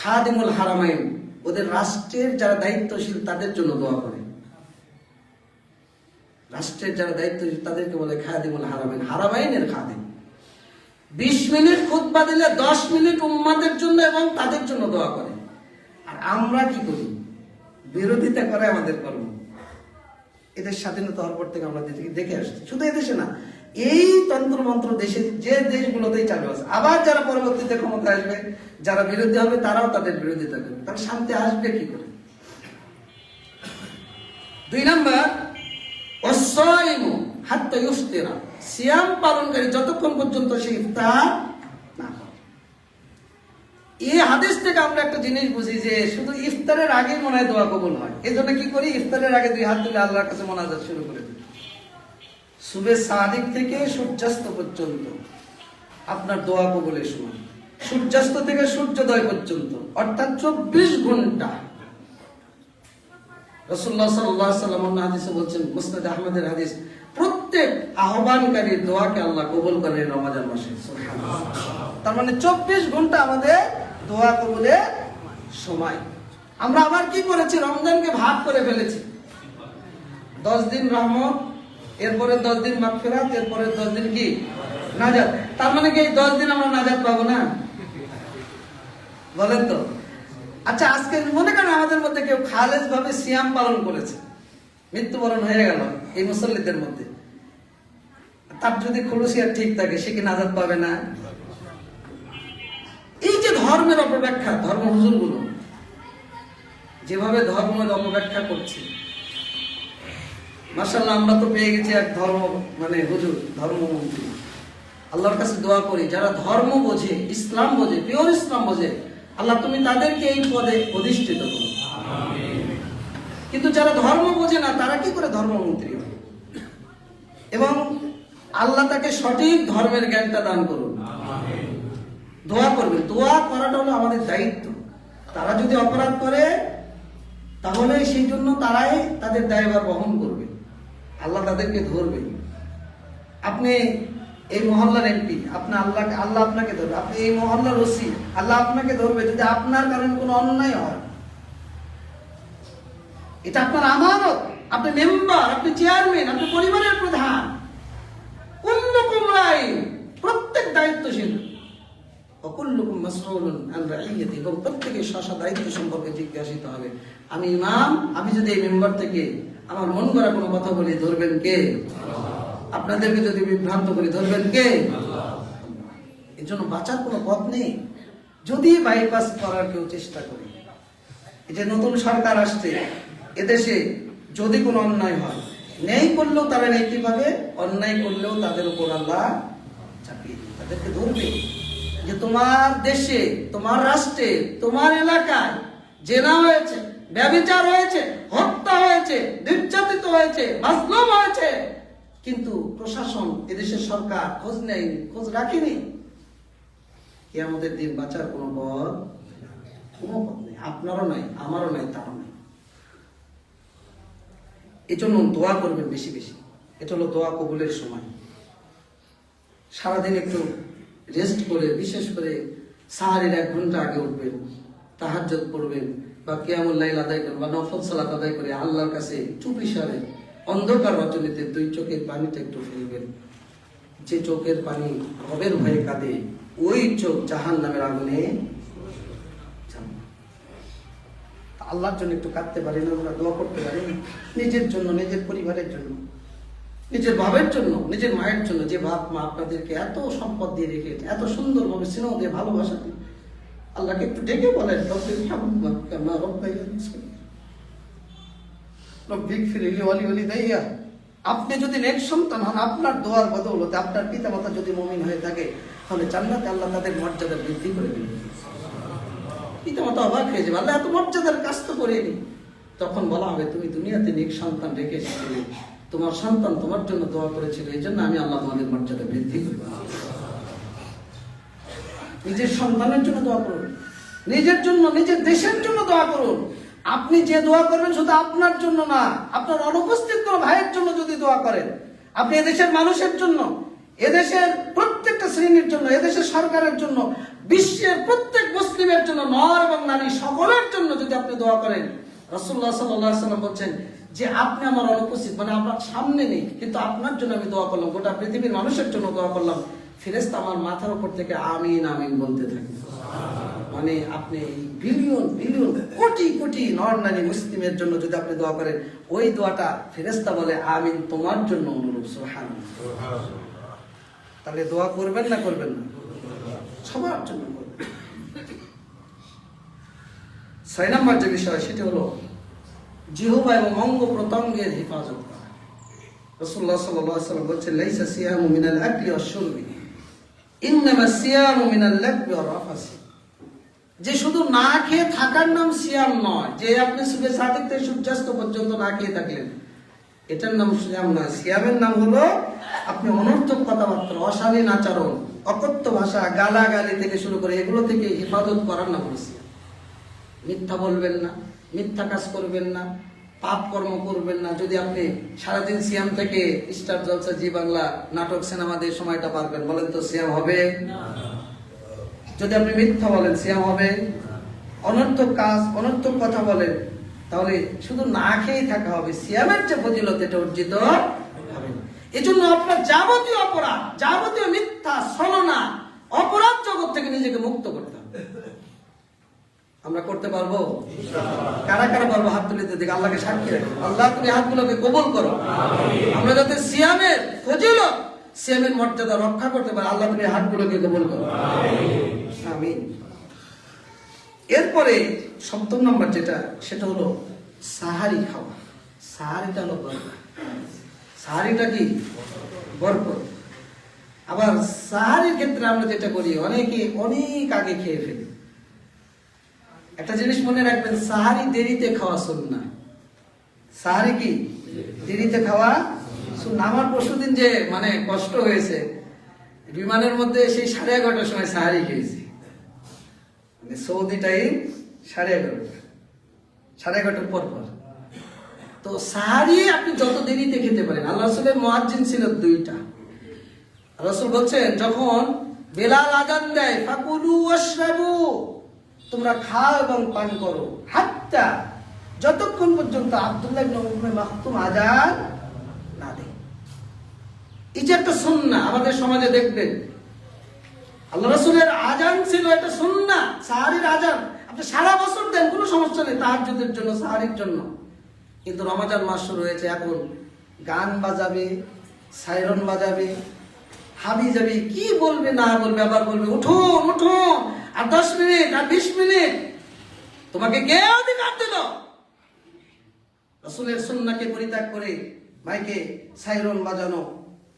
A: খাদিমুল হারামাইন, ওদের রাষ্ট্রের যারা দায়িত্বশীল তাদের জন্য দোয়া করে। রাষ্ট্রের যারা দায়িত্বশীল তাদেরকে বলে খাদিমুল হারামাইন, হারামাইনের খাদিম। 20 মিনিট খুতবা দিলে 10 মিনিট উম্মাদের জন্য এবং তাদের জন্য দোয়া করে। আর আমরা কি করি? বিরোধিতা করে আমাদের কর্ম। এদের স্বাধীনতা হওয়ার পর থেকে আমরা দেখে আসছি, শুধু এদেশে না, এই তন্ত্রমন্ত্র দেশে যে দেশগুলোতেই চালু আছে। আবার যারা পরবর্তীতে ক্ষমতা আসবে, যারা বিরোধী হবে, তারাও তাদের বিরোধিতা করবে। তাহলে শান্তি আসবে কি করে? 2 নাম্বার, ওয়াস-সাইমু হাত্তা ইফতিরা, সিয়াম পালনকারী যতক্ষণ পর্যন্ত সে ইফতার না করে। এই হাদিস থেকে আমরা একটা জিনিস বুঝি যে শুধু ইফতারের আগে মনে হয় দোয়া কবুল হয়। এই জন্য কি করি? ইফতারের আগে 2 হাত তুলে আল্লাহর কাছে মোনাজাত শুরু করে দিই। সুবে সাদিক থেকে সূর্যাস্ত পর্যন্ত আপনার দোয়া কবুলের সময়, সূর্যাস্ত থেকে সূর্যোদয় পর্যন্ত, অর্থাৎ 24 ঘন্টা। রাসূলুল্লাহ সাল্লাল্লাহু আলাইহি ওয়াসাল্লাম হাদিসে বলছেন, মুসনাদ আহমদের হাদিস, প্রত্যেক আহ্বানকারীর দোয়াকে আল্লাহ কবুল করেন রমজান মাসে। সুবহানাল্লাহ। তার মানে 24 ঘন্টা আমাদের দোয়া কবুলের সময়। আমরা আবার কি করেছি? রমজানকে ভাগ করে ফেলেছি। 10 দিন রহমত, এরপরে 10 দিন মাগফিরাত, এরপরে 10 দিন কি নাজাত। তার মানে কি এই 10 দিন আমরা নাজাত পাবো না? বলেন তো। আচ্ছা, আজকে মনে করেন আমাদের মধ্যে কেউ খালেজ ভাবে সিয়াম পালন করেছে, মৃত্যুবরণ হয়ে গেল এই মুসল্লিদের মধ্যে, তার যদি খুলুসিয়াত ঠিক থাকে, সে কি নাজাত পাবে না? এই যে ধর্মের অপব্যাখ্যা, ধর্ম হুজুরগুলো যেভাবে ধর্মের অপব্যাখ্যা করছে, মাশাআল্লাহ আমরা তো পেয়ে গেছি এক ধর্ম হুজুর, ধর্মমন্ত্রী। আল্লাহর কাছে দোয়া করি যারা ধর্ম বোঝে, ইসলাম বোঝে, পিওর ইসলাম বোঝে, আল্লাহ তুমি তাদেরকে এই পদে অধিষ্ঠিত করো। কিন্তু যারা ধর্ম বোঝে না, তারা কি করে ধর্মমন্ত্রী হয়? এবং আল্লাহ তাকে সঠিক ধর্মের জ্ঞানটা দান করুন। দোয়া করবে, দোয়া করাটা হলো আমাদের দায়িত্ব। তারা যদি অপরাধ করে, তাহলে সেই জন্য তারাই তাদের দায়ভার বহন করবে, আল্লাহ তাদেরকে ধরবে। আপনি এই মহল্লার এমপি, আল্লাহ আপনাকে ধরবে। আপনি এই মহল্লার ওসি, আল্লাহ আপনাকে ধরবে যদি আপনার কারণে কোনো অন্যায় হয়। এটা আপনার আমানত। আপনি মেম্বার, আপনি চেয়ারম্যান, আপনি পরিবারের প্রধান, কুল্লুকুম রাইন, প্রত্যেক দায়িত্বশীল। ওয়াকুল্লুকুম মাসউলুন আন রাইয়াতি, এবং প্রত্যেকে স্ব দায়িত্ব সম্পর্কে জিজ্ঞাসিত হবে। আমি ইমাম, আমি যদি এই মেম্বার থেকে আমার মন গড়া কোনো কথা বলি, ধরবেন কে? আপনাদেরকে যদি বিভ্রান্ত করি, ধরবেন কে? এর জন্য বাঁচার কোনো পথ নেই। যদি বাইপাস করার কেউ চেষ্টা করে, এই যে নতুন সরকার আসছে, এদেশে যদি কোনো অন্যায় হয়, ন্যায় করলেও তারা ন্যায় পাবে, অন্যায় করলেও তাদের উপর আল্লাহ চাপিয়ে দিবে, তাদেরকে ধরবে যে তোমার দেশে, তোমার রাষ্ট্রে, তোমার এলাকায় জেনা হয়েছে, ব্যভিচার হয়েছে, হত্যা হয়েছে, নির্যাতিত হয়েছে, মাজলুম হয়েছে, কিন্তু প্রশাসন, এদেশের সরকার খোঁজ নেয়নি, খোঁজ রাখেনি। কিয়ামতের দিন বাঁচার কোনো পথ নেই, আপনারও নাই, আমারও নাই, তারও নাই। এজন্য দোয়া করবেন বেশি বেশি। এটা হলো দোয়া কবুলের সময়। সারাদিন একটু রেস্ট করে, বিশেষ করে সাহারির 1 ঘন্টা আগে উঠবেন, তাহাজ্জুদ পড়বেন বা কিয়ামুল লাইল আদায় করবেন বা নফল সালাত আদায় করে আল্লাহর কাছে চুপিসারে অন্ধকার রজনীতে 2 চোখের পানিটা একটু ফেলবেন। যে চোখের পানি রবের ভয়ে কাঁদে, ওই চোখ জাহান্নামের আগুনে। আল্লাহর জন্য একটু কাঁদতে পারি না আমরা, দোয়া করতে পারি না? নিজের জন্য, নিজের পরিবারের জন্য, নিজের বাবার জন্য, নিজের মায়ের জন্য, যে বাপ মা আপনাদেরকে এত সম্পদ দিয়ে রেখেছে, এত সুন্দরভাবে স্নেহ দিয়ে ভালোবাসা দিয়ে, আল্লাহকে একটু ডেকে বলেন, আপনি যদি নেক সন্তান হন, আপনার দোয়ার বদৌলতে আপনার পিতা মাতা যদি মুমিন হয়ে থাকে, তাহলে জান্নাতে আল্লাহ তাদের মর্যাদা বৃদ্ধি করে দিবেন। পিতা মাতা অবাক হয়ে যাবে, আল্লাহ এত মর্যাদার কাজ তো করেনি। তখন বলা হবে, তুমি দুনিয়াতে নেক সন্তান রেখে এসেছিলে, তোমার সন্তান তোমার জন্য দোয়া করেছিল, এই জন্য আমি আল্লাহ তোমাদের মর্যাদা বৃদ্ধি করব। নিজের সন্তানের জন্য দোয়া করুন, নিজের জন্য, নিজের দেশের জন্য দোয়া করুন। আপনি যে দোয়া করবেন শুধু আপনার জন্য না, আপনার অনুপস্থিত কোনো ভাইয়ের জন্য যদি দোয়া করেন, আপনি এদেশের মানুষের জন্য, এদেশের প্রত্যেকটা শ্রেণীর জন্য, এদেশের সরকারের জন্য, বিশ্বের প্রত্যেক মুসলিমের জন্য, নর এবং নারী সকলের জন্য যদি আপনি দোয়া করেন, রাসূলুল্লাহ সাল্লাল্লাহু আলাইহি ওয়াসাল্লাম বলছেন যে আপনি আমার অনুপস্থিত, মানে আপনার সামনে নেই, কিন্তু আপনার জন্য আমি দোয়া করলাম, গোটা পৃথিবীর মানুষের জন্য দোয়া করলাম, ফেরেশতা আমার মাথার উপর থেকে আমিন আমিন বলতে থাকে। মানে আপনি বিলিয়ন বিলিয়ন কোটি কোটি নর নারী মুসলিমের জন্য যদি আপনি দোয়া করেন, ওই দোয়াটা ফেরেশতা বলে আমিন তোমার জন্য অনুরূপ। সুবহানাল্লাহ। তাহলে দোয়া করবেন না করবেন না? সবার জন্য করবেন। 6 নম্বর যে বিষয়, সেটা হলো জিহ্বা এবং অঙ্গ প্রত্যঙ্গের হেফাজত করা। রাসূলুল্লাহ সাল্লাল্লাহু আলাইহি ওয়াসাল্লাম বলেছেন, লাইসা সিয়ামু মিনাল আকলি ওয়াশ শুরবি, ইন্নামা সিয়ামু মিনাল লাগবি ওয়ার রাফাসি। যে শুধু না খেয়ে থাকার নাম সিয়াম নয়, যে আপনি সুবহ সাদিক থেকে সূর্যাস্ত পর্যন্ত না খেয়ে থাকলেন, এটার নাম সিয়াম নয়। সিয়ামের নাম হলো আপনি অনর্থক কথাবার্তা, অশালীন আচরণ, অকথ্য ভাষা, গালাগালি থেকে শুরু করে এগুলো থেকে হেফাজত করার নাম হলো সিয়াম। মিথ্যা বলবেন না, মিথ্যা কাজ করবেন না, পাপ কর্ম করবেন না। যদি আপনি সারাদিন সিয়াম থেকে স্টার জলসা, জি বাংলা, নাটক, সিনেমা দিয়ে সময়টা পারবেন, বলেন তো সিয়াম হবে? যদি আপনি মিথ্যা বলেন, সিয়াম হবে? অনর্থক কাজ, অনর্থক কথা বলেন, তাহলে শুধু না খেয়েই থাকা হবে, সিয়ামের যে ফজিলত এটা অর্জিত হবে না। এজন্য আপনার যাবতীয় অপরাধ, যাবতীয় মিথ্যা, ছলনা, অপরাধ জগৎ থেকে নিজেকে মুক্ত করতে হবে। আমরা করতে পারবো? কারা কারা পারবো? হাত তুলে দিকে আল্লাহকে সাক্ষী রাখো। আল্লাহ তুমি হাতগুলোকে কবুল করো। আমরা যাতে সিয়ামের ফজিলত, সিয়ামের মর্যাদা রক্ষা করতে পারি, আল্লাহ তুমি হাতগুলোকে কবুল করো। আমিন। এরপরে 7 নম্বর যেটা, সেটা হলো সাহারি খাওয়া। সাহারিটা হলো বরকত। সাহারিটা কি? বরকত। আবার সাহারির ক্ষেত্রে আমরা যেটা করি, অনেকে অনেক আগে খেয়ে ফেলি। একটা জিনিস মনে রাখবেন, সাহারি দেরিতে খাওয়া সুন্নাহ। সাহারি কি? দেরিতে খাওয়া সুন্নাহ। আমার পরশুদিন যে মানে কষ্ট হয়েছে, বিমানের মধ্যে সেই 11:30টার সময় সাহারি খেয়েছি। মানে সৌদি টাইম 11:30, 11:30টার পর পর। তো সাহারি আপনি যত দেরিতে খেতে পারেন। আল্লাহ রাসূলের মুয়াজ্জিন ছিল 2টা। রাসূল বলছেন, যখন বেলাল আযান দেয়, ফাকুলু ওয়াশরাবু, তোমরা খাও এবং পান করো, হাত্তা, যতক্ষণ পর্যন্ত আব্দুল্লাহ ইবনে উম্মে মাকতুম আযান না দেয়। এই যে একটা সুন্নাহ, আমাদের সমাজে দেখবেন আল্লাহ রাসূলের আজান ছিল এটা সুন্নাহ, সাহারীর আজান আপনি সারা বছর দেন কোনো সমস্যা নেই, তাহাজ্জুদের জন্য, সাহারীর জন্য। কিন্তু রমজান মাস শুরু হয়েছে, এখন গান বাজাবে, সাইরন বাজাবে, হাবি যাবি, কি বলবে না বলবে, আবার বলবে উঠুন উঠুন, আর 10 মিনিট আর 20 মিনিট। তোমাকে কে অধিকার দিল রাসূলের সুন্নাহকে পরিত্যাগ করে মাইকে সাইরন বাজানো,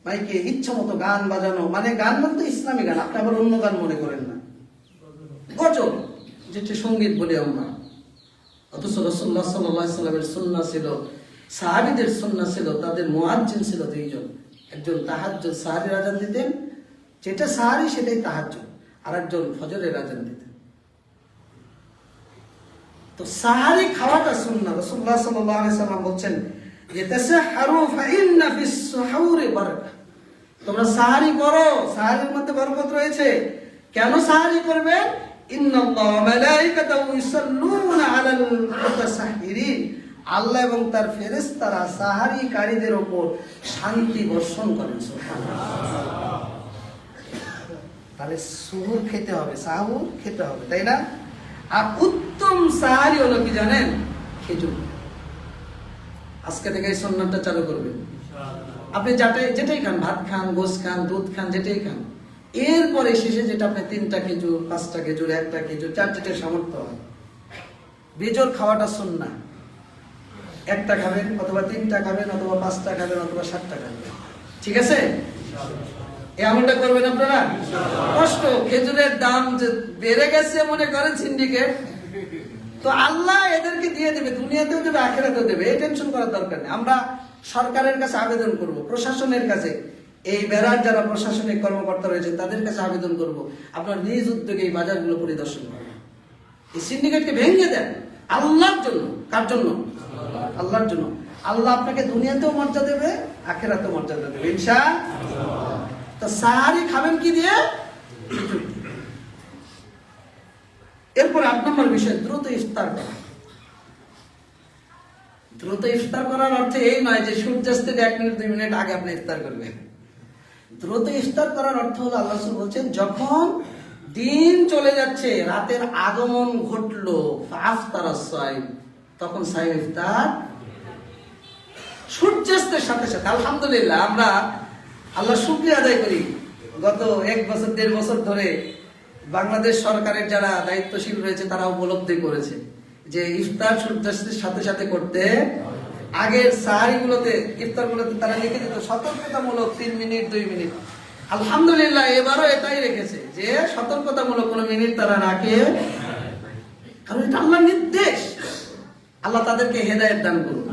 A: মাইকে ইচ্ছা মতো গান বাজানো? মানে গান বলতে ইসলামী গান, আপনি আবার অন্য গান মনে করেন না, গজল যেটা সঙ্গীত বলি আমরা। অথচ রাসূলুল্লাহ সাল্লাল্লাহু আলাইহি ওয়াসাল্লামের সুন্নাহ ছিল, সাহাবীদের সুন্নাহ ছিল, তাদের মুয়াজ্জিন ছিল দুইজন। একজন তাহাজ্জুদ সাহারীর আজান দিতেন, যেটা সাহারী সেটাই তাহাজ্জুদ, আর একজন ফজরের আজান দিতেন। তো সাহারী খাওয়াটা সুন্নাহ। রাসূলুল্লাহ সাল্লাল্লাহু আলাইহি ওয়াসাল্লাম বলছেন যে তাসাহহারু ফাইন্না ফিস সুহুরি বারাকা, তোমরা সাহারী করো, সাহারীর মধ্যে বরকত রয়েছে। কেন সাহারী করবে? ইন্নাল্লাহ ওয়া মালাইকাতাহু ইউসাল্লুনা আলাল মুতাসাহহিরিন, আল্লাহ এবং তার ফেরেশতারা সাহারীকারীদের উপর শান্তি বর্ষণ করেন। সুবহানাল্লাহ। তাহলে সুহুর খেতে হবে, সাহুর খেতে হবে, তাই না? আর উত্তম সাহারি হলো কি জানেন? খেজুর। আজকে থেকে এই সুন্নাহটা চালু করবেন। আপনি যেটাই খান, ভাত খান, গোশ খান, দুধ খান, যেটাই খান, এরপরে শেষে যেটা আপনি 3টা খেজুর, 5টা খেজুর, 1টা খেজুর, 4 যেটা সামর্থ্য হয়, বেজোর খাওয়াটা সুন্নাহ। 1টা খাবেন, অথবা 3টা খাবেন, অথবা 5টা খাবেন, অথবা 7টা খাবেন, ঠিক আছে? এই আমলটা করবেন আপনারা। কষ্ট, খেজুরের দাম যে বেড়ে গেছে মনে করেন সিন্ডিকেট, তো আল্লাহ এদেরকে দিয়ে দেবে, দুনিয়াতেও দেবে, আখিরাতেও দেবে, এই টেনশন করার দরকার নেই। আমরা সরকারের কাছে আবেদন করব, প্রশাসনের কাছে, এই বেড়ার যারা প্রশাসনিক কর্মকর্তা রয়েছে তাদের কাছে আবেদন করব, আপনার নিজ উদ্যোগে এই বাজারগুলো পরিদর্শন করবেন, এই সিন্ডিকেটকে ভেঙে দেন আল্লাহর জন্য। কার জন্য? আল্লাহর জন্য। আল্লাহ আপনাকে দুনিয়াতেও মর্যাদা দেবে, আখিরাতেও মর্যাদা দেবে ইনশাআল্লাহ। তো সাহারি খাবেন কি দিয়ে? এরপর 8 নম্বর বিষয়, দ্রুত ইফতার করা। দ্রুত ইফতার করার অর্থ এই নয় যে সূর্যাস্তের 1 মিনিট 2 মিনিট আগে আপনি ইফতার করবেন। দ্রুত ইফতার করার অর্থ হলো, আল্লাহ রাসূল বলছেন, যখন দিন চলে যাচ্ছে, রাতের আগমন ঘটলো, ফাফতারাস সাইম, তখন সাইম ইফতার সূর্যাস্তের সাথে সাথে। আলহামদুলিল্লাহ, আমরা আল্লাহ শুকরিয়া আদায় করি, গত 1 বছর 1.5 বছর ধরে বাংলাদেশ সরকারের যারা দায়িত্বশীল রয়েছে তারা উপলব্ধি করেছে যে ইফতার সূর্যাস্তের সাথে সাথে করতে। আগের সাহারিগুলোতে, ইফতারগুলোতে তারা লিখে দিত সতর্কতামূলক 3 মিনিট 2 মিনিট। আলহামদুলিল্লাহ, এবারও এটাই রেখেছে যে সতর্কতামূলক কোনো মিনিট তারা রাখে, কারণ এটা আল্লাহর নির্দেশ। আল্লাহ তাদেরকে হেদায়েত দান করুন,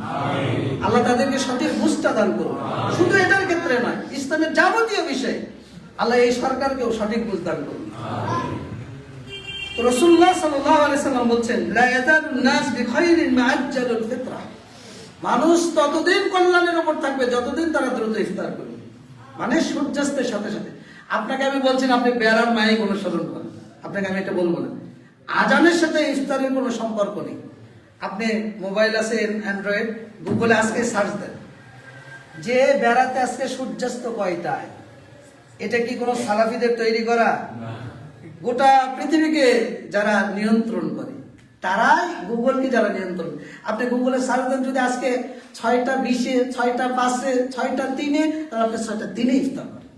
A: আল্লাহ তাদেরকে সঠিক বুঝটা দান করুন। শুধু এটার ক্ষেত্রে নয়, ইসলামের যাবতীয় বিষয় আল্লাহ এই সরকারকেও সঠিক বুঝ দান করুন। রাসূলুল্লাহ সাল্লাল্লাহু আলাইহি ওয়াসাল্লাম বলছেন, লা ইয়াজালুন নাস বিখাইরিন মা আজ্জালুল ফিতরা, মানুষ ততদিন কল্যাণের উপর থাকবে যতদিন তারা দ্রুত ইফতার করবে। মানে সূর্যাস্তের সাথে সাথে। আপনাকে আমি বলছেন আপনি বেড়ার মাইক অনুসরণ করেন, আপনাকে আমি এটা বলবো না। আজানের সাথে ইফতারের কোনো সম্পর্ক নেই। আপনি মোবাইল আছে অ্যান্ড্রয়েড, গুগলে আজকে সার্চ দেন যে বেড়াতে আজকে সূর্যাস্ত কয়টায়। এটা কি কোনো সালাফিদের তৈরি করা? গোটা পৃথিবীকে যারা নিয়ন্ত্রণ করে তারাই গুগলকে যারা নিয়ন্ত্রণ। আপনি গুগলে সার্চ দেন যদি আজকে 6টা 20-এ, 6টা 5-এ, 6টা 3-এ, তাহলে আপনি 6টা 3-এ ইফতার করেন।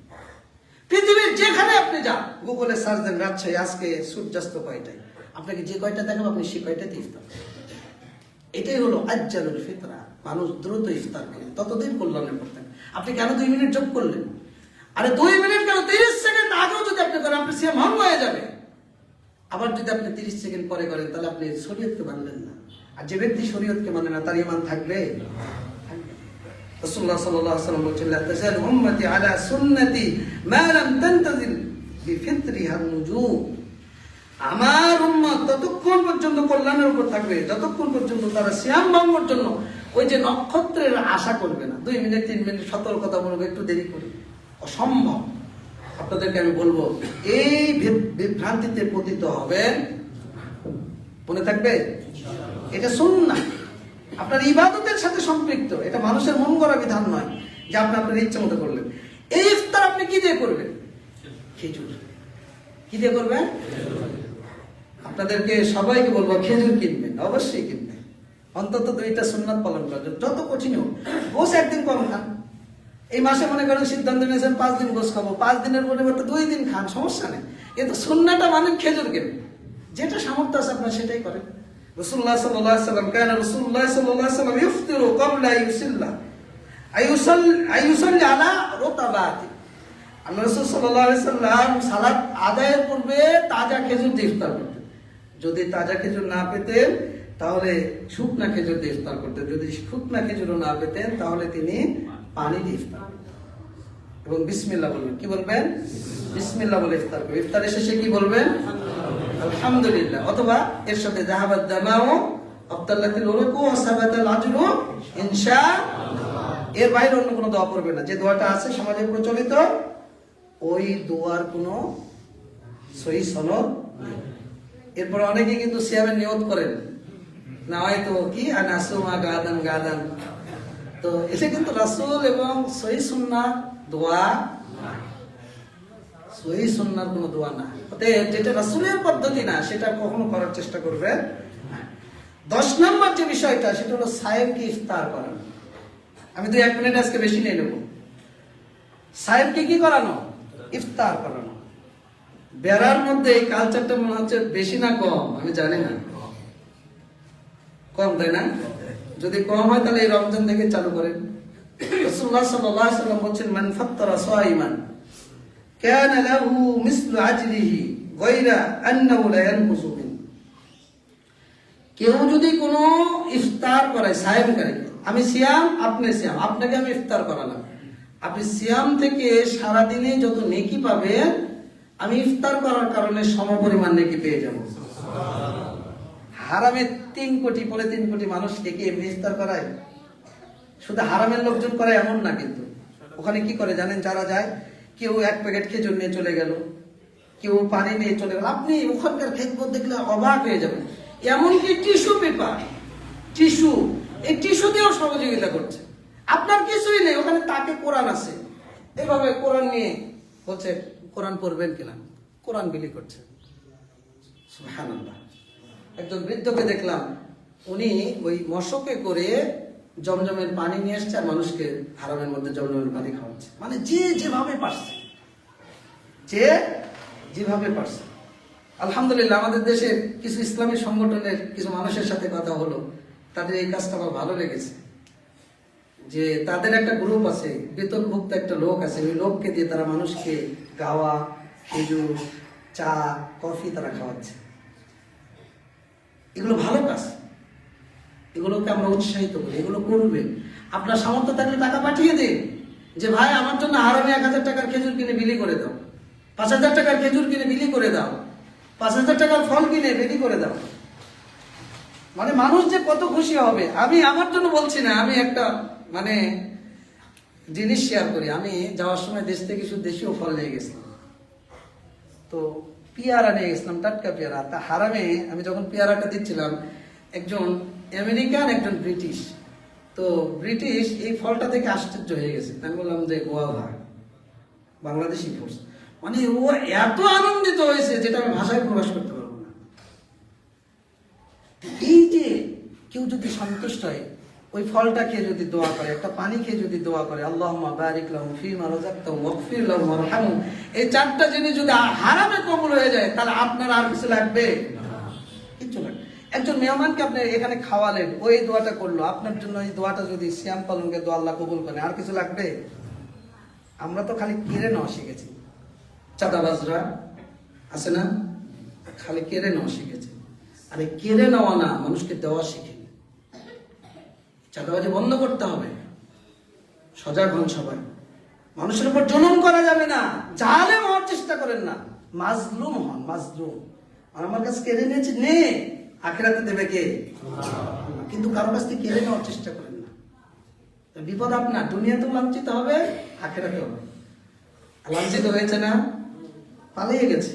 A: পৃথিবীর যেখানে আপনি যান, গুগলে সার্চ দেন রাজশাহী আজকে সূর্যাস্ত কয়টায়, আপনাকে যে কয়টা দেখাবো আপনি সে কয়টাতে ইফতার করেন। এটাই হলো আজ্জালুল ফিতরা, মানুষ দ্রুত ইফতার করে ততদিন কল্যাণের পর থাকে। আপনি কেন 2 মিনিট যোগ করলেন? আরে 2 মিনিট কেন, 30 সেকেন্ড আগেও যদি আপনি করেন আপনি সিয়াম ভঙ্গ হয়ে যাবে। আবার যদি আপনি 30 সেকেন্ড পরে করেন তাহলে আপনি শরীয়তকে মানলেন না। আর যে ব্যক্তি শরীয়তকে মানে না তার ঈমান থাকবে? রাসূলুল্লাহ সাল্লাল্লাহু আলাইহি ওয়াসাল্লাম বলেছেন, লা তাজাল উম্মতি আলা সুন্নতি মা লাম তানতাজিল বিফিত্রিহা নুজুম, আমার উম্মত ততক্ষণ পর্যন্ত কল্যাণের উপর থাকবে যতক্ষণ পর্যন্ত তারা সিয়াম ভঙ্গের জন্য ওই যে নক্ষত্রের আশা করবে না। 2 মিনিট 3 মিনিট সতর্কতামূলক একটু দেরি করে অসম্ভব। আপনাদেরকে আমি বলবো, এই বিভ্রান্তিতে পতিত হবে, মনে থাকবে এটা সুন্নাহ, আপনার ইবাদতের সাথে সম্পৃক্ত। এটা মানুষের মন গড়া বিধান নয় যে আপনি আপনার ইচ্ছা মতো করলেন। এই ইফতার আপনি কি দিয়ে করবেন? খেজুর। কি দিয়ে করবেন? আপনাদেরকে সবাইকে বলবো খেজুর কিনবেন, অবশ্যই কিনবেন। অন্তত 2টা সুন্নাত পালন করবেন, যত কঠিন হোক। গোস একদিন কম খান। এই মাসে মনে করেন সিদ্ধান্ত নিয়েছেন 5 দিন গোস খাবো, 5 দিনের পরিবর্তে 2 দিন খান, সমস্যা নেই। কিন্তু সুন্নাটা মানে খেজুর কিনবেন। যেটা সামর্থ্য আছে আপনার সেটাই করেন। রাসূলুল্লাহ সাল্লাল্লাহু আলাইহি ওয়াসাল্লাম কানা রাসূলুল্লাহ সাল্লাল্লাহু আলাইহি ওয়াসাল্লাম ইফতিরু ক্বাবলা আইয়ুসাল্লি আলা রুতাবাতি। আল্লাহ রাসূল সাল্লাল্লাহু আলাইহি ওয়াসাল্লাম সালাত আদায়ের পূর্বে তাজা খেজুর দিয়ে ইফতার করতেন। যদি তাজা খেজুর না পেতেন তাহলে শুকনা খেজুর দিয়ে ইফতার করতেন। যদি শুকনা খেজুরও না পেতেন তাহলে তিনি পানি দিয়ে ইফতার করতেন। এবং বিসমিল্লাহ বলবেন। কি বলবেন? বিসমিল্লাহ বলে ইফতার করবেন। ইফতারের শেষে কি বলবেন? আলহামদুলিল্লাহ। অথবা এর সাথে যাহাবাদ দামাউ আফতালাতিল উরুকু ওয়া সাবাতাল আজরু ইনশাআল্লাহ। এর বাইরে অন্য কোনো দোয়া পড়বে না। যে দোয়াটা আছে সমাজে প্রচলিত, ওই দোয়ার কোনো সহি সনদ নেই। এরপর অনেকে কিন্তু সিয়ামের নিয়ত করেন, না হয়তো কি আনাসুমা গাদান গাদান। তো এটা কিন্তু রাসূল এবং সহি সুন্নাহ দোয়া, সহি সুন্নাহর কোনো দোয়া না। অতএব যেটা রাসূলের পদ্ধতি না সেটা কখনো করার চেষ্টা করবেন না। 10 নম্বর যে বিষয়টা সেটা হলো সায়েমকে ইফতার করানো। আমি 1 মিনিট আজকে বেশি নিয়ে নেব। সায়েমকে কি করানো? ইফতার করানো। বেড়ার মধ্যে এই কালচারটা মনে হচ্ছে বেশি না কম আমি জানি না। কম, তাই না? যদি কম হয় তাহলে এই রমজান থেকে চালু করেন। রাসূলুল্লাহ সাল্লাল্লাহু আলাইহি ওয়াসাল্লাম বলেন মান ফাত্তারা সাইমান কানা লাহু মিসলু আজরিহি গায়রা আন্নাহু লা ইয়ানকুসু মিন। কেউ যদি কোনো ইফতার করে সায়েমকারীকে, আমি সিয়াম আপনি সিয়াম, আপনাকে আমি ইফতার করালাম, আপনি সিয়াম থেকে সারা দিনে যত নেকি পাবেন আমি ইফতার করার কারণে সমপরিমাণ নেকি পেয়ে যাব। হারামে 3 কোটি পরে 3 কোটি মানুষকে কি এমনি ইফতার করায়? শুধু হারামের লোকজন করে এমন না, কিন্তু ওখানে কি করে জানেন? যারা যায়, কেউ 1 প্যাকেট খেজুর নিয়ে চলে গেল, কেউ পানি নিয়ে চলে গেল। আপনি ওখানকার খেদমত দেখলে অবাক হয়ে যাবেন। এমনকি টিস্যু পেপার, টিস্যু, এই টিস্যু দিয়েও সহযোগিতা করছে। আপনার কিছুই নেই, ওখানে তাকে কোরআন আছে, এইভাবে কোরআন নিয়ে বলছে কোরআন পড়বেন কিনা, কোরআন বিলি করছে। সুবহানাল্লাহ। একজন বৃদ্ধকে দেখলাম, উনি ওই মশকে করে জমজমের পানি নিয়ে এসছে আর মানুষকে হারামের মধ্যে জমজমের পানি খাওয়াচ্ছে। মানে যে যেভাবে পারছে, যে যেভাবে পারছে। আলহামদুলিল্লাহ, আমাদের দেশের কিছু ইসলামী সংগঠনের কিছু মানুষের সাথে কথা হলো, তাদের এই কাজটা আমার ভালো লেগেছে। যে তাদের একটা গ্রুপ আছে, বেতনভুক্ত একটা লোক আছে, ওই লোককে দিয়ে তারা মানুষকে গাওয়া, খেজুর, চা, কফি তারা খাওয়াচ্ছে। এগুলো ভালো কাজ, এগুলোকে আমরা উৎসাহিত করি, এগুলো করবে। আপনার সামর্থ্য থাকলে টাকা পাঠিয়ে দিন, যে ভাই আমার জন্য হারামে 1000 টাকার খেজুর কিনে বিলি করে দাও, 5000 টাকার খেজুর কিনে বিলি করে দাও, 5000 টাকার ফল কিনে বিলি করে দাও। মানে মানুষ যে কত খুশি হবে। আমি আমার জন্য বলছি না, আমি একটা মানে জিনিস শেয়ার করি। আমি যাওয়ার সময় দেশ থেকে কিছু দেশীয় ফল নিয়ে গেছিলাম, তো পেয়ারা নিয়ে গেছিলাম, টাটকা পেয়ারা। তা হারামে আমি যখন পেয়ারাটা দিচ্ছিলাম, একজন আমেরিকান একজন ব্রিটিশ, তো ব্রিটিশ এই ফলটা থেকে আশ্চর্য হয়ে গেছে। আমি বললাম যে গোয়াভা, বাংলাদেশি ফল। মানে ও এত আনন্দিত হয়েছে যেটা আমি ভাষায় প্রকাশ করতে পারবো না। এই যে কেউ যদি সন্তুষ্ট হয়, ওই ফলটা খেয়ে যদি দোয়া করে, একটা পানি খেয়ে যদি দোয়া করে, আল্লাহুম্মা বারিক লাহুম ফীমা রাযাকতাহুম ওয়াগফির লাহুম ওয়ারহামহুম, এই 4টা জিনিস যদি হারামে কবুল হয়ে যায়, তাহলে আপনার আর কিছু লাগবে? কিছু লাগবে। একজন মেহমানকে আপনি এখানে খাওয়ালেন, ওই দোয়াটা করলো, আপনার জন্য এই দোয়াটা যদি সিয়াম পালনকে দোয়া আল্লাহ কবুল করেন, আর কিছু লাগবে? আমরা তো খালি কেড়ে নেওয়া শিখেছি। চাঁদাবাজরা আছে না, খালি কেড়ে নেওয়া শিখেছে। আরে কেড়ে নেওয়া না, মানুষকে দেওয়া শিখে। চাঁদাবাজি বন্ধ করতে হবে, সজাগ হন সবাই। মানুষের উপর জুলুম করা যাবে না, জালেম হওয়ার চেষ্টা করেন না, মাজলুম হন, মাজলুম। আর আমার কাছে কেড়ে নিয়েছে, নে, আখিরাতে দেবে কে? কিন্তু কারো কাছ থেকে কেড়ে নেওয়ার চেষ্টা করেন না। বিপদ আপনার, দুনিয়াতেও লাঞ্ছিত হবে, আখিরাতেও হবে। লাঞ্ছিত হয়েছে না, পালিয়ে গেছে,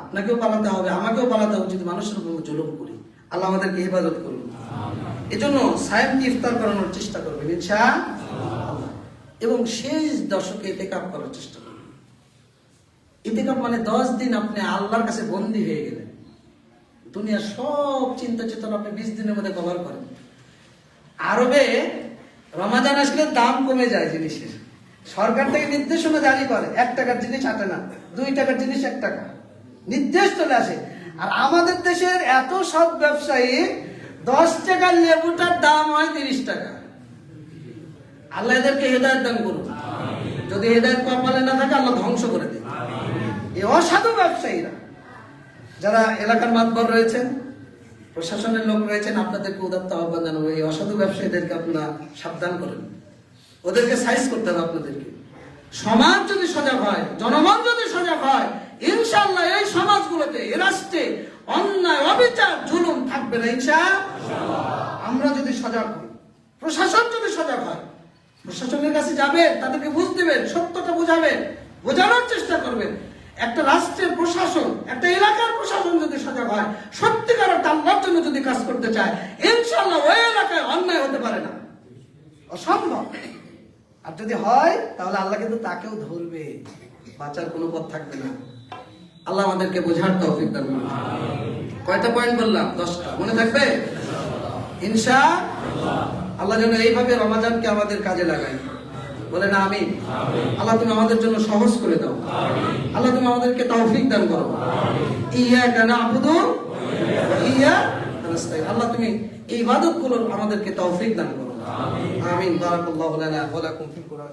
A: আপনাকেও পালাতে হবে, আমাকেও পালাতে হবে যদি মানুষের উপর জুলুম করি। আল্লাহ আমাদেরকে হেফাজত করুন। এজন্য সায়েমকে ইফতার করানোর চেষ্টা করবেন ইনশাআল্লাহ, এবং শেষ দশকে ইতিকাফ করার চেষ্টা করবেন। ইতিকাফ মানে 10 দিন আপনি আল্লাহর কাছে বন্দী হয়ে গেলেন। দুনিয়ার সব চিন্তা চেতনা আপনি 20 দিনের মধ্যে কভার করেন। আরবে রমাজান আসলে দাম কমে যায় জিনিসের, সরকার থেকে নির্দেশনা জারি করে, 1 টাকার জিনিস আটে না, 2 টাকার জিনিস 1 টাকা, নির্দেশ চলে আসে। আর আমাদের দেশের এত সৎ ব্যবসায়ী 10 টাকার লেবুটার দাম হয় 30 টাকা। আল্লাহ এদেরকে হেদায়েত দান করুন। যদি হেদায়েত কপালে না থাকে আল্লাহ ধ্বংস করে দেন। এই অসাধু ব্যবসায়ীরা যারা এলাকার মাতবর রয়েছেন, প্রশাসনের লোক রয়েছেন, আপনাদেরকে উদাত্ত আহ্বান জানাবো, এই অসাধু ব্যবসায়ীদেরকে আপনারা সাবধান করেন। ওদেরকে সাইজ করতে হবে আপনাদেরকে। সমাজ যদি সজাগ হয়, জনগণ যদি সজাগ হয়, ইনশাআল্লাহ এই সমাজগুলোতে, এই রাষ্ট্রে অন্যায়, অবিচার, জুলুম থাকবে না ইনশাআল্লাহ। আমরা যদি সজাগ হই, প্রশাসন যদি সজাগ হয়, প্রশাসনের কাছে যাবেন, তাদেরকে বুঝ দেবেন, সত্যটা বুঝাবেন, বোঝানোর চেষ্টা করবেন। একটা রাষ্ট্রের প্রশাসন, একটা এলাকার প্রশাসন যদি সজাগ হয়, সত্যিকার আল্লাহর জন্য যদি কাজ করতে চায়, ইনশাআল্লাহ ওই এলাকায় অন্যায় হতে পারে না, অসম্ভব। আর যদি হয় তাহলে আল্লাহ কিন্তু তাকেও ধরবে, বাঁচার কোনো পথ থাকবে না। আল্লাহ আমাদেরকে বোঝার তৌফিক দান করুন। কয়টা পয়েন্ট বললাম? 10টা। মনে থাকবে ইনশাআল্লাহ। আল্লাহ যেন এইভাবে রমাজানকে আমাদের কাজে লাগাই। বলেন আমিন। আল্লাহ তুমি আমাদের জন্য সহজ করে দাও। আল্লাহ তুমি আমাদেরকে তৌফিক দান করো। ইয়াকা না'বুদু ওয়া ইয়াকা নাস্তাইন। আল্লাহ তুমি এই ইবাদতগুলো আমাদেরকে তৌফিক দান করো। আমিন। বারাকাল্লাহু লানা ওয়া লাকুম ফিল কুরআন।